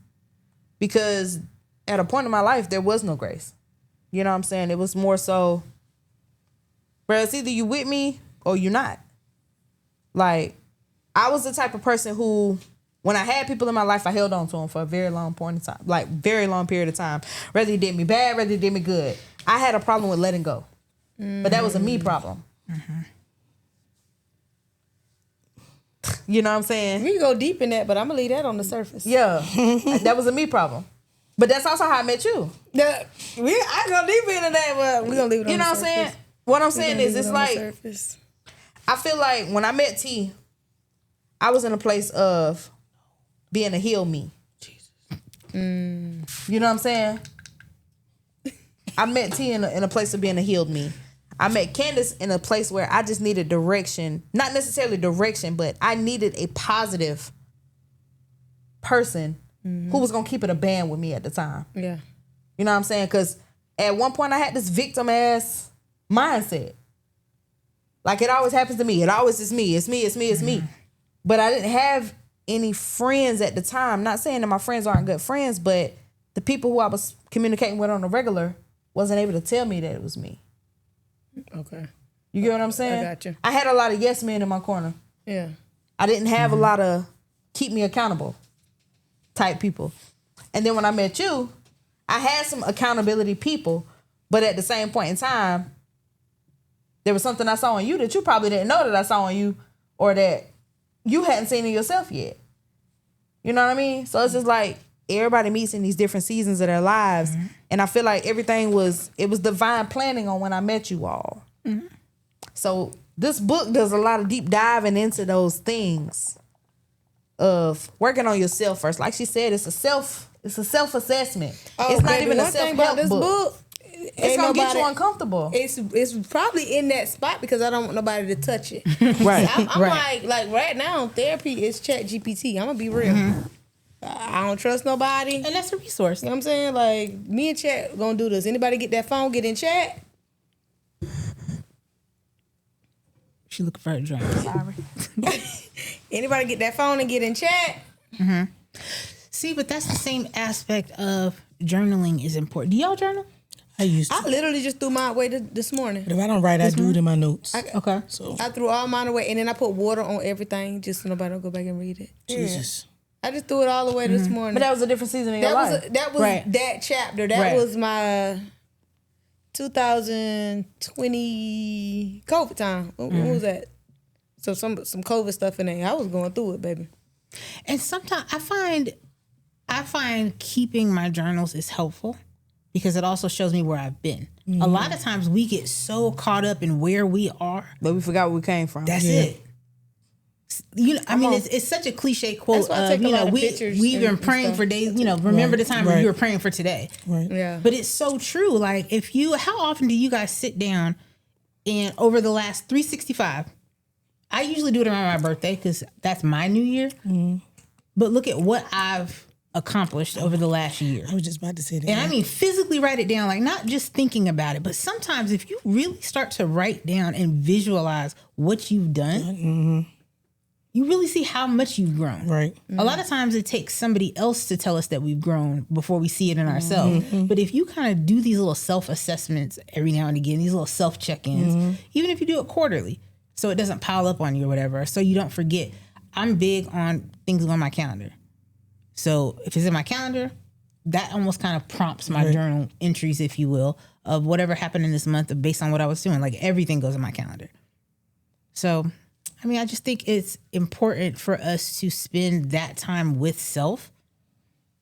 Because at a point in my life there was no grace. You know what I'm saying? It was more so, bro, it's either you with me or you're not. Like, I was the type of person who, when I had people in my life, I held on to them for a very long point of time, like very long period of time. Whether you did me bad, whether you did me good. I had a problem with letting go. But that was a me problem. You know what I'm saying? We can go deep in that, but I'm gonna leave that on the surface. Yeah. That was a me problem. But that's also how I met you. I go deep into that, but we gonna leave it on You know the what I'm surface. saying? What I'm saying is, it's like, surface. I feel like when I met T, I was in a place of being a heal me. You know what I'm saying? I met T in a place of being a healed me. I met Candace in a place where I just needed direction. Not necessarily direction, but I needed a positive person who was going to keep it a band with me at the time. Yeah. You know what I'm saying? Because at one point I had this victim ass mindset. Like, it always happens to me. It always is me. It's me, it's me, it's me. But I didn't have any friends at the time. Not saying that my friends aren't good friends, but the people who I was communicating with on a regular wasn't able to tell me that it was me. Okay. You get what I'm saying? I got you. I had a lot of yes men in my corner. Yeah. I didn't have a lot of keep me accountable type people. And then when I met you, I had some accountability people, but at the same point in time, there was something I saw in you that you probably didn't know that I saw in you, or that you hadn't seen in yourself yet. You know what I mean? So it's just like everybody meets in these different seasons of their lives. And I feel like it was divine planning on when I met you all. So this book does a lot of deep diving into those things of working on yourself first. Like she said, it's a self-assessment. Oh, it's not baby, even a one thing self-help about this book. It's gonna get you uncomfortable. It's probably in that spot because I don't want nobody to touch it. Right. I'm Right. like right now therapy is Chat GPT. I'm gonna be real. I don't trust nobody. And that's a resource. You know what I'm saying? Like, me and Chat gonna do this. Anybody get that phone, get in Chat. She looking for her drink. Sorry. Anybody get that phone and get in Chat. See, but that's the same aspect of journaling is important. Do y'all journal? I used to. I literally just threw mine away this morning. But if I don't write, I do it in my notes. Okay. So, I threw all mine away, and then I put water on everything just so nobody don't go back and read it. Jesus. I just threw it all away this morning. But that was a different season in your life. That was Right. that chapter. That Right. was my 2020 COVID time. What was that? So some COVID stuff in there. I was going through it, baby. And sometimes I find keeping my journals is helpful because it also shows me where I've been. A lot of times we get so caught up in where we are. But we forgot where we came from. That's it. You know, I mean, it's such a cliche quote. That's why I take a lot of we've pictures been and praying stuff. for days. You know, remember the time when Right. you were praying for today. Right. Yeah. But it's so true. Like, how often do you guys sit down and over the last 365? I usually do it around my birthday because that's my new year. But look at what I've accomplished over the last year. I was just about to say that. And I mean, physically write it down, like not just thinking about it, but sometimes if you really start to write down and visualize what you've done, you really see how much you've grown. Right. A lot of times it takes somebody else to tell us that we've grown before we see it in ourselves. But if you kind of do these little self-assessments every now and again, these little self-check-ins, even if you do it quarterly, so it doesn't pile up on you or whatever, so you don't forget. I'm big on things on my calendar. So if it's in my calendar, that almost kind of prompts my journal entries, if you will, of whatever happened in this month based on what I was doing. Like everything goes in my calendar. So, I mean, I just think it's important for us to spend that time with self.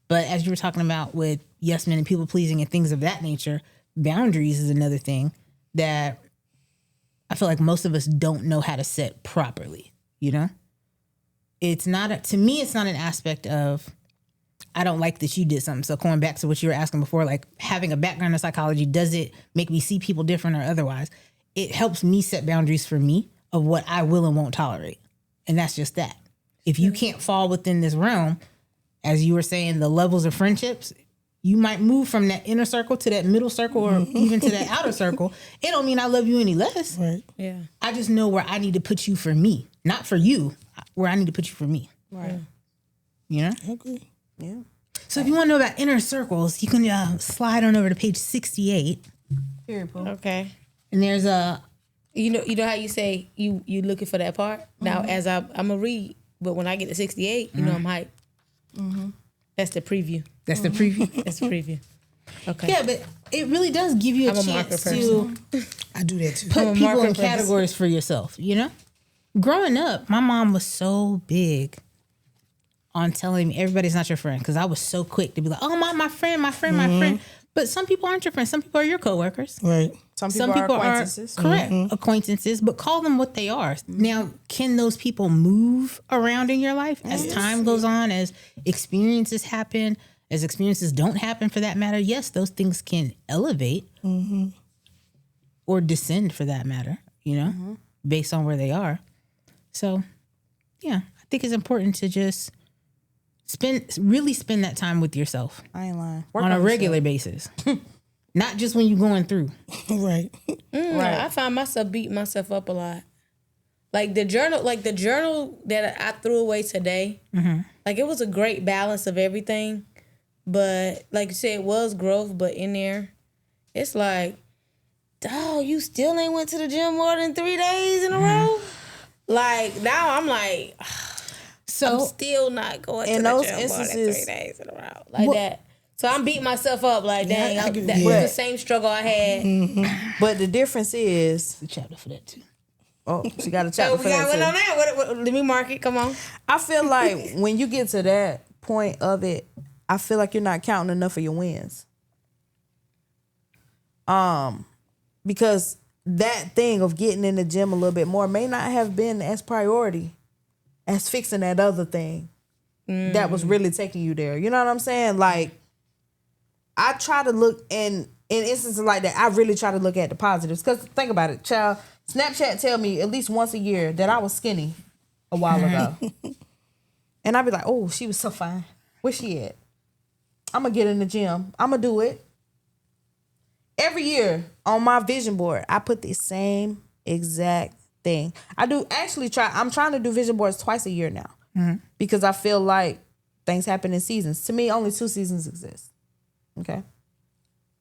But as you were talking about with yes men and people pleasing and things of that nature, boundaries is another thing that I feel like most of us don't know how to set properly, you know? It's not, to me, it's not an aspect of, I don't like that you did something. So going back to what you were asking before, like having a background in psychology, does it make me see people different or otherwise? It helps me set boundaries for me of what I will and won't tolerate. And that's just that. If you can't fall within this realm, as you were saying, the levels of friendships, you might move from that inner circle to that middle circle or even to that outer circle. It don't mean I love you any less. Right. Yeah. I just know where I need to put you for me, not for you, where I need to put you for me. Right. You know? I agree. Yeah. So if you want to know about inner circles, you can slide on over to page 68. Period, Pooh. Okay. And there's a... You know how you say you looking for that part? Now, as I'm going to read, but when I get to 68, you know I'm hyped. That's the preview. That's the preview. That's the preview. Okay. Yeah, but it really does give you a I'm a marker chance to I do that too. put a people marker in person. categories for yourself, you know? Growing up, my mom was so big on telling me everybody's not your friend because I was so quick to be like, oh, my friend, my friend. But some people aren't your friends. Some people are your coworkers. Right. Some people are acquaintances. correct, acquaintances, but call them what they are. Now, can those people move around in your life as time goes on, as experiences happen, as experiences don't happen for that matter? Yes, those things can elevate or descend for that matter, you know, based on where they are. So, yeah, I think it's important to just spend that time with yourself I ain't lying. Work on a yourself. regular basis. Not just when you're going through. Right. Right. I find myself beating myself up a lot. Like the journal that I threw away today, like it was a great balance of everything. But like you said, it was growth, but in there, it's like, dog, you still ain't went to the gym more than 3 days in a row? Like now I'm like, I'm still not going to in the those gym more than 3 instances- days in a row. Like that. So I'm beating myself up like, dang, I that get- was yeah. the same struggle I had. But the difference is, The chapter for that too. oh, she got a So chapter we for got that one on too. that. What, let me mark it. Come on. I feel like when you get to that point of it, I feel like you're not counting enough of your wins. Because that thing of getting in the gym a little bit more may not have been as priority as fixing that other thing that was really taking you there. You know what I'm saying? Like, I try to look in instances like that. I really try to look at the positives. Because think about it, child. Snapchat tell me at least once a year that I was skinny a while ago, and I'd be like, "Oh, she was so fine. Where she at? I'm gonna get in the gym. I'm gonna do it." Every year on my vision board, I put the same exact thing. I do actually try. I'm trying to do vision boards twice a year now because I feel like things happen in seasons. To me, only 2 seasons exist. Okay,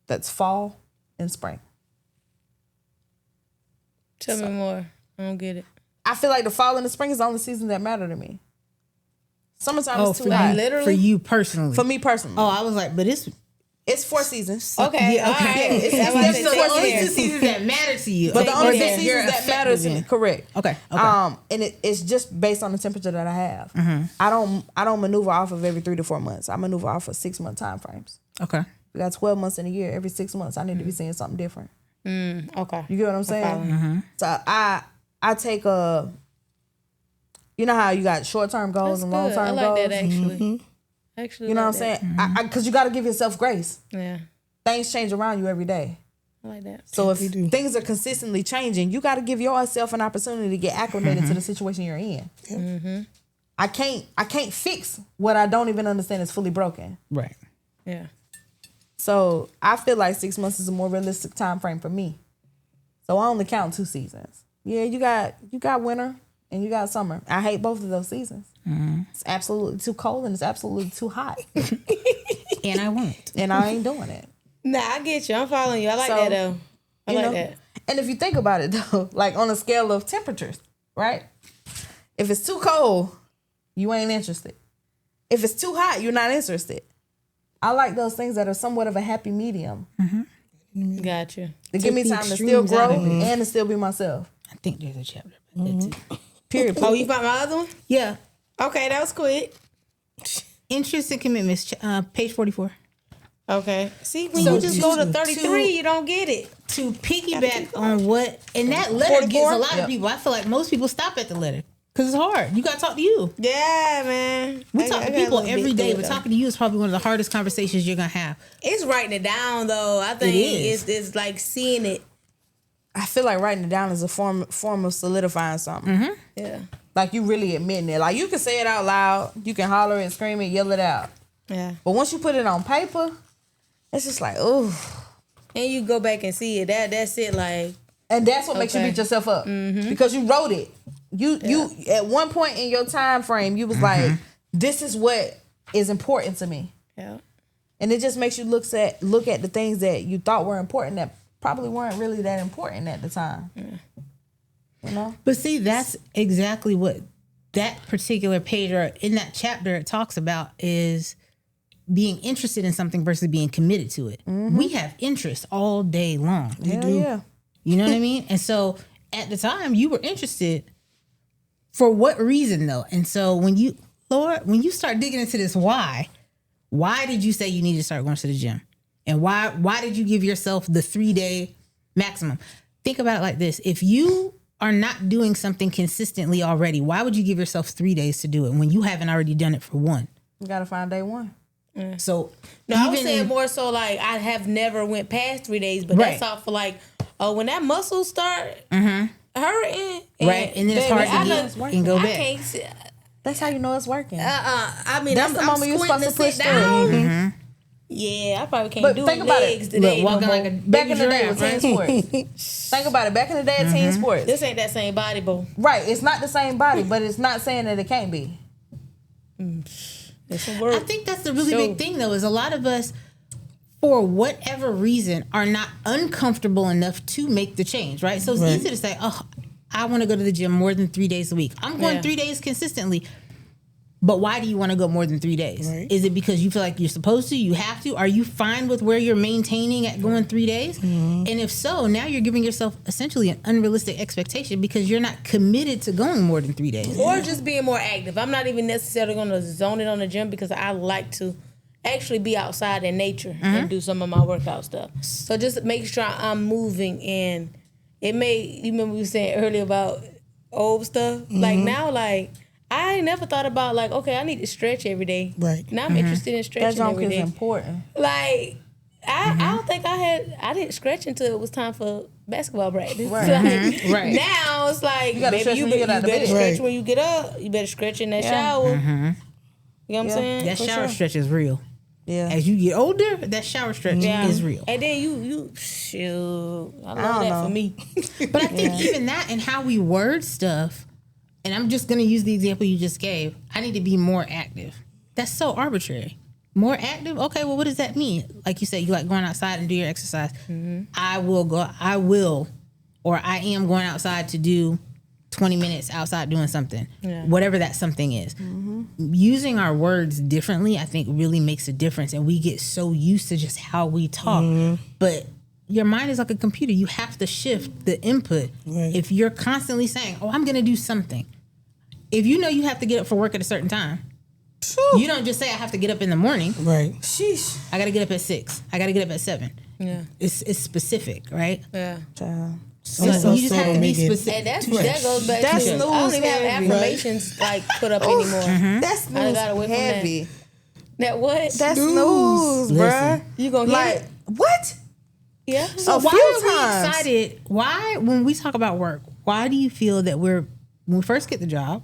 that's fall and spring. Tell me more. I don't get it. I feel like the fall and the spring is the only seasons that matter to me. Summertime is too for hot. you, for you personally. For me personally. Oh, I was like, but it's It's 4 seasons. Okay. Yeah, okay. All right. It's That's what I said. definitely the only there. 2 seasons that matter to you. But the only Or 2 that seasons you're that matter to effective me. in. Correct. Okay. And it's just based on the temperature that I have. I don't maneuver off of every 3 to 4 months. I maneuver off of 6-month time frames. Okay. We got 12 months in a year. Every 6 months, I need to be seeing something different. Okay. You get what I'm saying? So I take a. You know how you got short term goals That's and good. long I term like goals. that actually. Actually, You know like what I'm that. saying? Because you got to give yourself grace. Yeah. Things change around you every day. I like that. So if We do. things are consistently changing, you got to give yourself an opportunity to get acclimated to the situation you're in. I can't fix what I don't even understand is fully broken. Right. Yeah. So I feel like 6 months is a more realistic time frame for me. So I only count 2 seasons. Yeah, you got winter and you got summer. I hate both of those seasons. It's absolutely too cold and it's absolutely too hot, And I won't. and I ain't doing it. Nah, I get you. I'm following you. I like So, that though. I You like know? that. And if you think about it though, like on a scale of temperatures, right? If it's too cold, you ain't interested. If it's too hot, you're not interested. I like those things that are somewhat of a happy medium. Gotcha. To give me the time to still extremes out grow of it. and to still be myself. I think there's a chapter. But that's it. Period. Oh, you found my other one? Yeah. Okay, that was quick. Interests and commitments. Page 44. Okay. See, when So you just go to to- 33, you don't get it. To piggyback on what, and that letter gets 44? a lot of people. I feel like most people stop at the letter because it's hard. You got to talk to you. Yeah, man. We I talk to got a people little every bit day, to but it, though. talking to you is probably one of the hardest conversations you're gonna have. It's writing it down, though. I think is. it's like seeing it. I feel like writing it down is a form of solidifying something. Yeah. Like you really admitting it. Like you can say it out loud, you can holler and scream it, yell it out. Yeah. But once you put it on paper, it's just like, ooh. And you go back and see it. That's it. Like, And that's what makes you Okay. beat yourself up because you wrote it. You at one point in your time frame, you was like, "This is what is important to me," yeah. and it just makes you look at the things that you thought were important that probably weren't really that important at the time. You know, But see, that's exactly what that particular page or in that chapter it talks about is being interested in something versus being committed to it. We have interest all day long. Hell yeah. You know what I mean? And so at the time you were interested for what reason though? And so when you start digging into this why did you say you need to start going to the gym? And why did you give yourself the 3-day maximum? Think about it like this. If you are not doing something consistently already, why would you give yourself 3 days to do it when you haven't already done it for one? You gotta find day one. So No, I was saying more so like I have never went past 3 days, but Right. that's all for like, when that muscle start hurting, right, and then it's hard to get and go I back. can't see. That's how you know it's working. I mean, That's the moment you're supposed to push sit through. down. Yeah, I probably can't But do think about legs it. today. Look, walking no like more. a Back baby in the day giraffe, with team sports. Think about it. Back in the day of team sports. This ain't that same body, bro. Right. It's not the same body, but it's not saying that it can't be. It's a word. I think that's the really big thing though, is a lot of us, for whatever reason, are not uncomfortable enough to make the change, right? So it's easy to say, oh, I want to go to the gym more than 3 days a week. I'm going 3 days consistently. But why do you want to go more than 3 days? Right. Is it because you feel like you're supposed to? You have to? Are you fine with where you're maintaining at going 3 days? And if so, now you're giving yourself essentially an unrealistic expectation because you're not committed to going more than 3 days. Or just being more active. I'm not even necessarily going to zone it on the gym because I like to actually be outside in nature and do some of my workout stuff. So just make sure I'm moving and it may, you remember we were saying earlier about old stuff? Like now, like, I never thought about like, okay, I need to stretch every day. Right. Now I'm interested in That stretching junk every is day. important. Like, I don't think I didn't stretch until it was time for basketball practice. Right. Like, Right. Now it's like, You gotta maybe stretch you, when you get out of better bed. stretch Right. when you get up. You better stretch in that shower. You know what I'm saying? That For shower sure. stretch is real. Yeah. As you get older, that shower stretch is real. And then you shoot. I love don't that know. for me. But I think even that and how we word stuff, and I'm just going to use the example you just gave, I need to be more active. That's so arbitrary. More active? Okay, well, what does that mean? Like you said, you like going outside and do your exercise. I am going outside to do 20 minutes outside doing something, whatever that something is. Using our words differently, I think really makes a difference. And we get so used to just how we talk. But your mind is like a computer. You have to shift the input. Right. If you're constantly saying, oh, I'm going to do something. If you know you have to get up for work at a certain time, you don't just say, I have to get up in the morning. Right. Sheesh. I got to get up at 6. I got to get up at 7. Yeah. It's specific, right? Yeah. Child. So you just have to be specific. And that goes back That's to I don't snooze even have heavy. affirmations like put up anymore. That's I snooze got away from that. heavy. That what? That's snooze, bruh. You gonna hit Like, it? what? Yeah. A Why few are we times. excited? Why, when we talk about work, why do you feel that when we first get the job,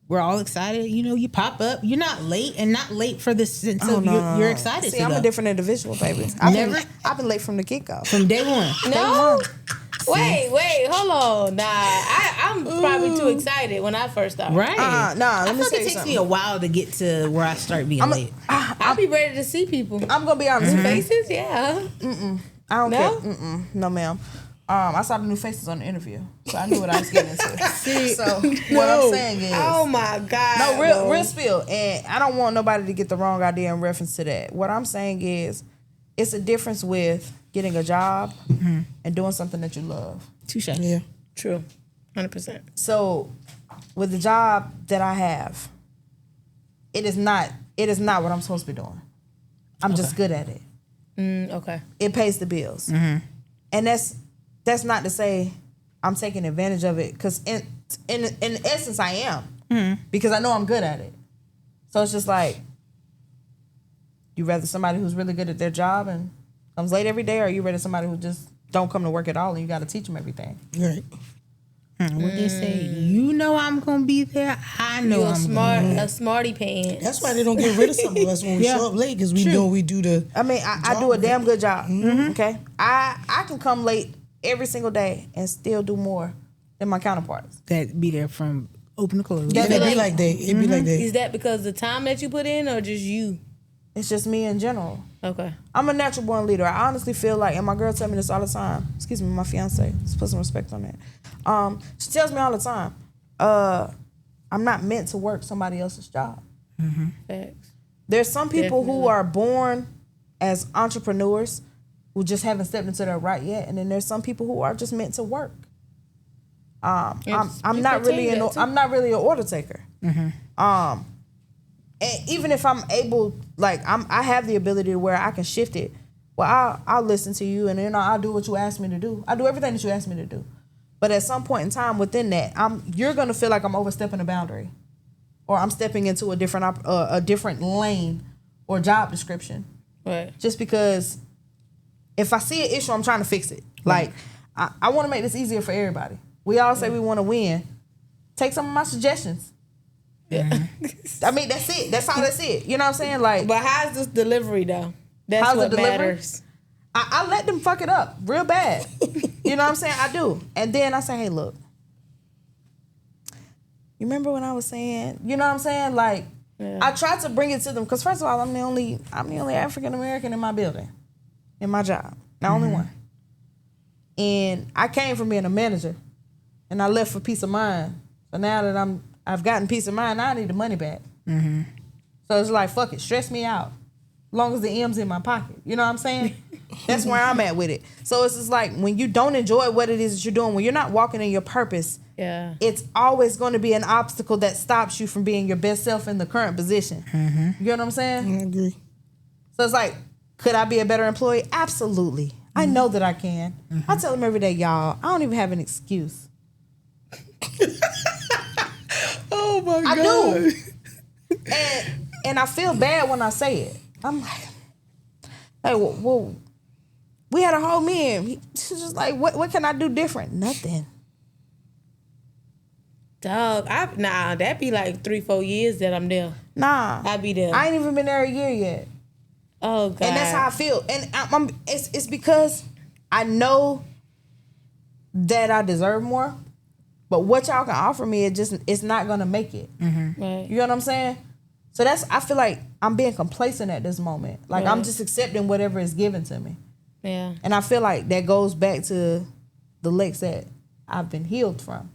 we're all excited? You know, you pop up. You're not late, and not late for the sense of you're excited See, to I'm go. a different individual, baby. I've been late from the get-go. From day one. No. Wait, hold on. Nah, I'm probably too excited when I first started. Right. Nah, I let me feel like tell it you takes something. me a while to get to where I start being late. I'll be ready to see people. I'm gonna be honest with you. Faces, yeah. I don't No? care. No, ma'am. I saw the new faces on the interview, so I knew what I was getting into. So what I'm saying is, Oh my God. no, real spill, and I don't want nobody to get the wrong idea in reference to that. What I'm saying is, it's a difference with getting a job and doing something that you love. Touche. Yeah. True. 100%. So, with the job that I have, it is not what I'm supposed to be doing. I'm just good at it. Okay. It pays the bills. And that's not to say I'm taking advantage of it, because in essence I am, because I know I'm good at it. So it's just like, you rather somebody who's really good at their job and comes late every day, or you rather somebody who just don't come to work at all and you got to teach them everything? Right. What they say, you know I'm gonna be there. I know You're I'm a smarty pants. That's why they don't get rid of some of us when we show up late, because we know we do the. I mean, I do a damn good job. Okay, I can come late every single day and still do more than my counterparts. that be there from open to close. Yeah, feel it be like- like that. It be like that. Is that because of the time that you put in, or just you? It's just me in general. Okay. I'm a natural born leader. I honestly feel like, and my girl tell me this all the time. Excuse me, my fiance. Let's put some respect on that. She tells me all the time, I'm not meant to work somebody else's job. Facts. There's some people who Definitely. are born as entrepreneurs who just haven't stepped into their right yet, and then there's some people who are just meant to work. I'm not really I'm not really an order taker. And even if I'm able, like I have the ability to where I can shift it. Well, I'll listen to you, and then I'll do what you ask me to do. I do everything that you ask me to do. But at some point in time within that, you're gonna feel like I'm overstepping a boundary, or I'm stepping into a different lane or job description. Right. Just because if I see an issue, I'm trying to fix it. Like I want to make this easier for everybody. We all say we want to win. Take some of my suggestions. Yeah. I mean, that's it. That's all. That's it. You know what I'm saying? Like, But how's this delivery though? That's How's the what delivery? matters. I let them fuck it up real bad. You know what I'm saying? I do. And then I say, hey, look. You remember when I was saying, you know what I'm saying? Like, Yeah. I try to bring it to them because first of all, I'm the only African American in my building, in my job, the only one. And I came from being a manager, and I left for peace of mind. So now that I've gotten peace of mind, now I need the money back. So it's like, fuck it, stress me out, as long as the M's in my pocket. You know what I'm saying? That's where I'm at with it. So it's just like, when you don't enjoy what it is that you're doing, when you're not walking in your purpose, Yeah. it's always going to be an obstacle that stops you from being your best self in the current position. You know what I'm saying? I agree. So it's like, could I be a better employee? Absolutely. I know that I can. I tell them every day, y'all, I don't even have an excuse. Oh my I god. do. And I feel bad when I say it. I'm like, hey, well, we had a whole meeting. She's just like, what can I do different? Nothing. Dog, that'd be like 3-4 years that I'm there. Nah. I'd be there. I ain't even been there a year yet. Oh God. And that's how I feel. And it's because I know that I deserve more. But what y'all can offer me, it's not gonna make it. Right. You know what I'm saying? So I feel like I'm being complacent at this moment. Like I'm Right. just accepting whatever is given to me. Yeah. And I feel like that goes back to the licks that I've been healed from.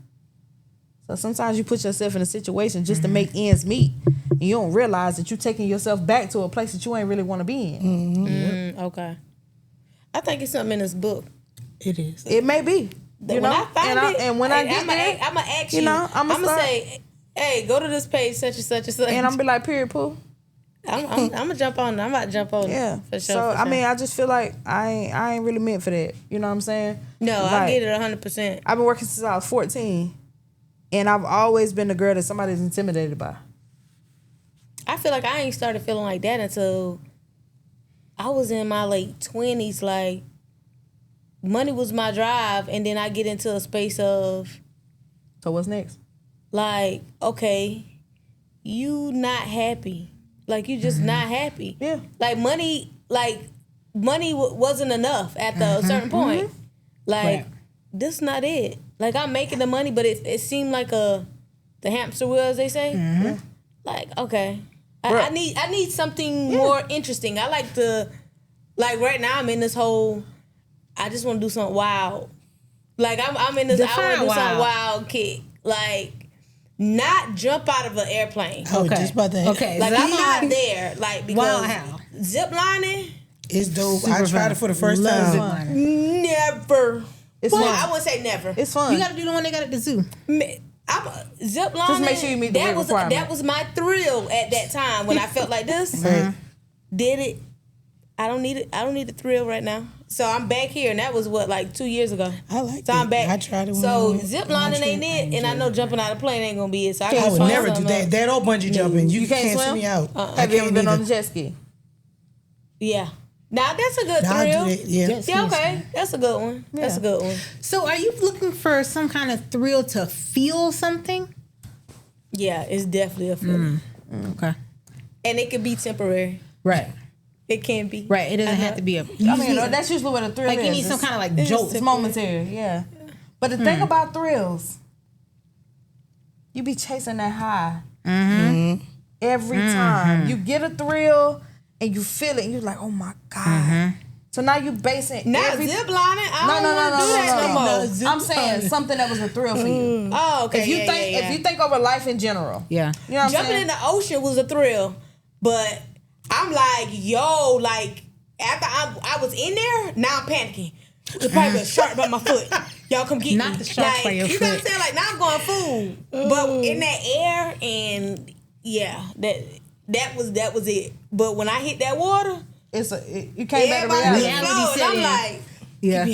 So sometimes you put yourself in a situation just to make ends meet, and you don't realize that you're taking yourself back to a place that you ain't really want to be in. Okay. I think it's something in this book. It is. It may be. You When know? I find it, and when I get there, I'm gonna ask you. you know, I'm I'ma gonna start- say, hey, go to this page, such and such and such. and I'm be like, period, poo. I'm gonna jump on. I'm about to jump on. Yeah. For sure. So for I sure. mean, I just feel like I ain't really meant for that. You know what I'm saying? no, I Like, get it 100%. I've been working since I was 14, and I've always been the girl that somebody's intimidated by. I feel like I ain't started feeling like that until I was in my late 20s. Like, money was my drive, and then I get into a space of So what's next? like, okay, you not happy. Like, you just not happy. Yeah. Like, money wasn't enough at a certain point. Like, Right. this not it. Like, I'm making the money, but it seemed like the hamster wheel, as they say. Like, okay, I need something more interesting. I like to, like, right now I'm in this whole, I just want to do something wild. Like, I'm in this, I want Define to do something wild. wild kick. Like, not jump out of an airplane. I was Okay. just about to. Okay. Like, I'm not there. Like, because Wild how? zip lining, It's dope. I Super tried fun. it for the first Love zip time. lining. never. It's Well, fun. I wouldn't say never. It's fun. You got to do the one they got at the zoo. I'm zip lining. Just make sure you meet the that requirement. was my thrill at that time when I felt like this. Did it. I don't need it. I don't need the thrill right now. So I'm back here, and that was like 2 years ago. I like So it. I'm back. I tried it when I So went zip on my lining ain't trip. it, and I know jumping out of a plane ain't gonna be it. So I I gotta would find never do something that. else. That old bungee jumping, you can't can't swim? me out. Have you ever been on a jet ski? Yeah. Now that's a good Nah, I thrill. do that, yeah. Yeah, okay. That's a good one. That's a good one. So, are you looking for some kind of thrill to feel something? Yeah, it's definitely a feeling. Okay. And it could be temporary. Right. It can be. Right. It doesn't have to be a. I mean, that's usually what a thrill like is. you need some kind of like jolt. It's momentary, yeah. But the thing about thrills, you be chasing that high every time. You get a thrill and you feel it, and you're like, oh my God. So now you basing Not every... zip lining. I don't want to do that no more. I'm saying something that was a thrill for you. Oh, okay. If you think over life in general, Yeah. you know what I'm Jumping saying? in the ocean was a thrill, but I'm like, yo, like after I was in there, now I'm panicking. There's probably a shark by my foot. Y'all come get Not me. the shark like, by your you know what I'm foot. saying? Like now I'm going fool. But in that air and yeah, that was it. But when I hit that water, You can't let it everybody reality. was flowing. set I'm in. like, Yeah.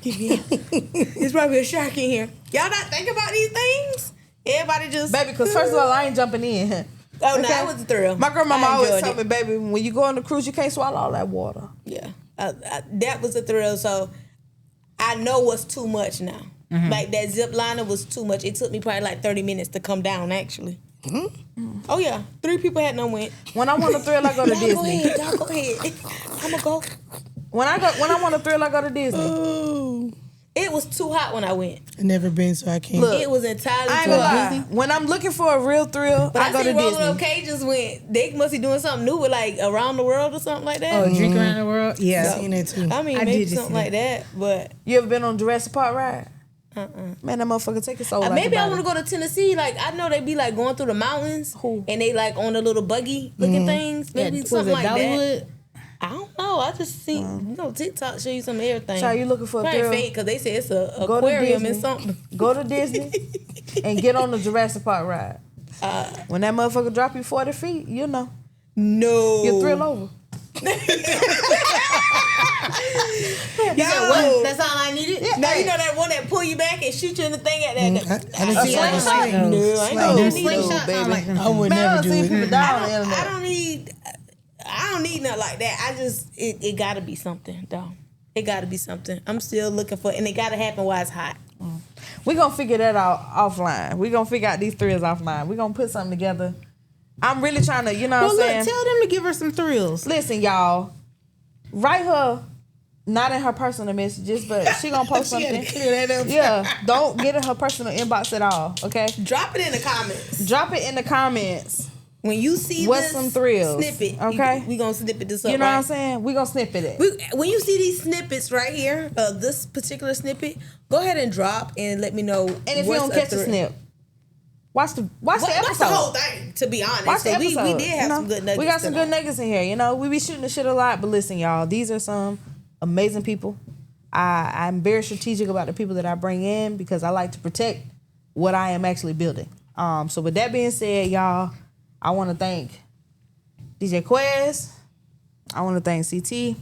get me out. There's probably a shark in here. Y'all not think about these things? Everybody just Baby, because first of all, I ain't jumping in. Oh no, that was a thrill. My grandmama I always enjoyed told me, baby, when you go on the cruise, you can't swallow all that water. Yeah, that was a thrill. So I know what's too much now. Like that zip liner was too much. It took me probably like 30 minutes to come down. Actually. Oh yeah, 3 people had no went. When I want a thrill, I go to Disney. Y'all go ahead. I'ma go. When I want a thrill, I go to Disney. It was too hot when I went. I've never been, so I can't. Look, It was entirely I ain't too gonna hot. lie. When I'm looking for a real thrill, But I go to see Roller Disney. Cages went. They must be doing something new with like around the world or something like that. Oh, drink around the world. Yeah. I've seen that too. I mean, I maybe did something see like that. But You ever been on Jurassic Park ride? Man, that motherfucker take his soul out maybe your I body. want to go to Tennessee. Like I know they be like going through the mountains, Who? and they like on the little buggy looking things. Maybe Was something it like that. Dollywood? I don't know. I just see TikTok show you some of everything. Child, you looking for a Probably thrill? fake because they say it's a Go to aquarium and Disney. something. Go to Disney and get on the Jurassic Park ride. When that motherfucker drop you 40 feet, you know. No, You thrill over. You said what? That's all I needed? Now you know that one that pull you back and shoot you in the thing at that. I didn't see slingshot? that. No, I ain't No, gonna Them need no, those. slingshots baby. sound like them. I would Man, I never done do seen it. people die on the I internet. don't need nothing like that. I just it gotta be something, though. It gotta be something. I'm still looking for, and it gotta happen while it's hot. We gonna figure that out offline. We gonna figure out these thrills offline. We gonna put something together. I'm really trying to, you know Well, what look, I'm saying? tell them to give her some thrills. Listen, y'all. Write her, not in her personal messages, but she gonna post She had something. to clear that up. Yeah, don't get in her personal inbox at all. Okay, Drop it in the comments drop it in the comments. when you see What's this some thrills? snippet. Okay. we gonna snippet this up. You know right? what I'm saying? We gonna snippet it. When you see these snippets right here, this particular snippet, go ahead and drop and let me know. And if you don't catch the snip, watch the episode. Watch the whole thing. To be honest, Watch the 'cause we episode. did have some good nuggets. We got some good tonight. nuggets in here. You know, we be shooting the shit a lot, but listen, y'all, these are some amazing people. I'm very strategic about the people that I bring in because I like to protect what I am actually building. So with that being said, y'all, I want to thank DJ Quez. I want to thank CT,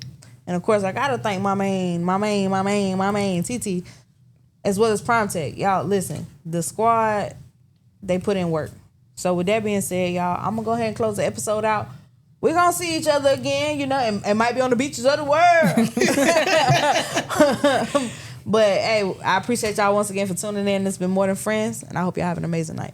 and of course, I gotta thank my main TT, as well as Prime Tech. Y'all, listen, the squad, they put in work. So with that being said, y'all, I'm gonna go ahead and close the episode out. We're gonna see each other again, you know, and it might be on the beaches of the world. But hey, I appreciate y'all once again for tuning in. It's been More Than Friends, and I hope y'all have an amazing night.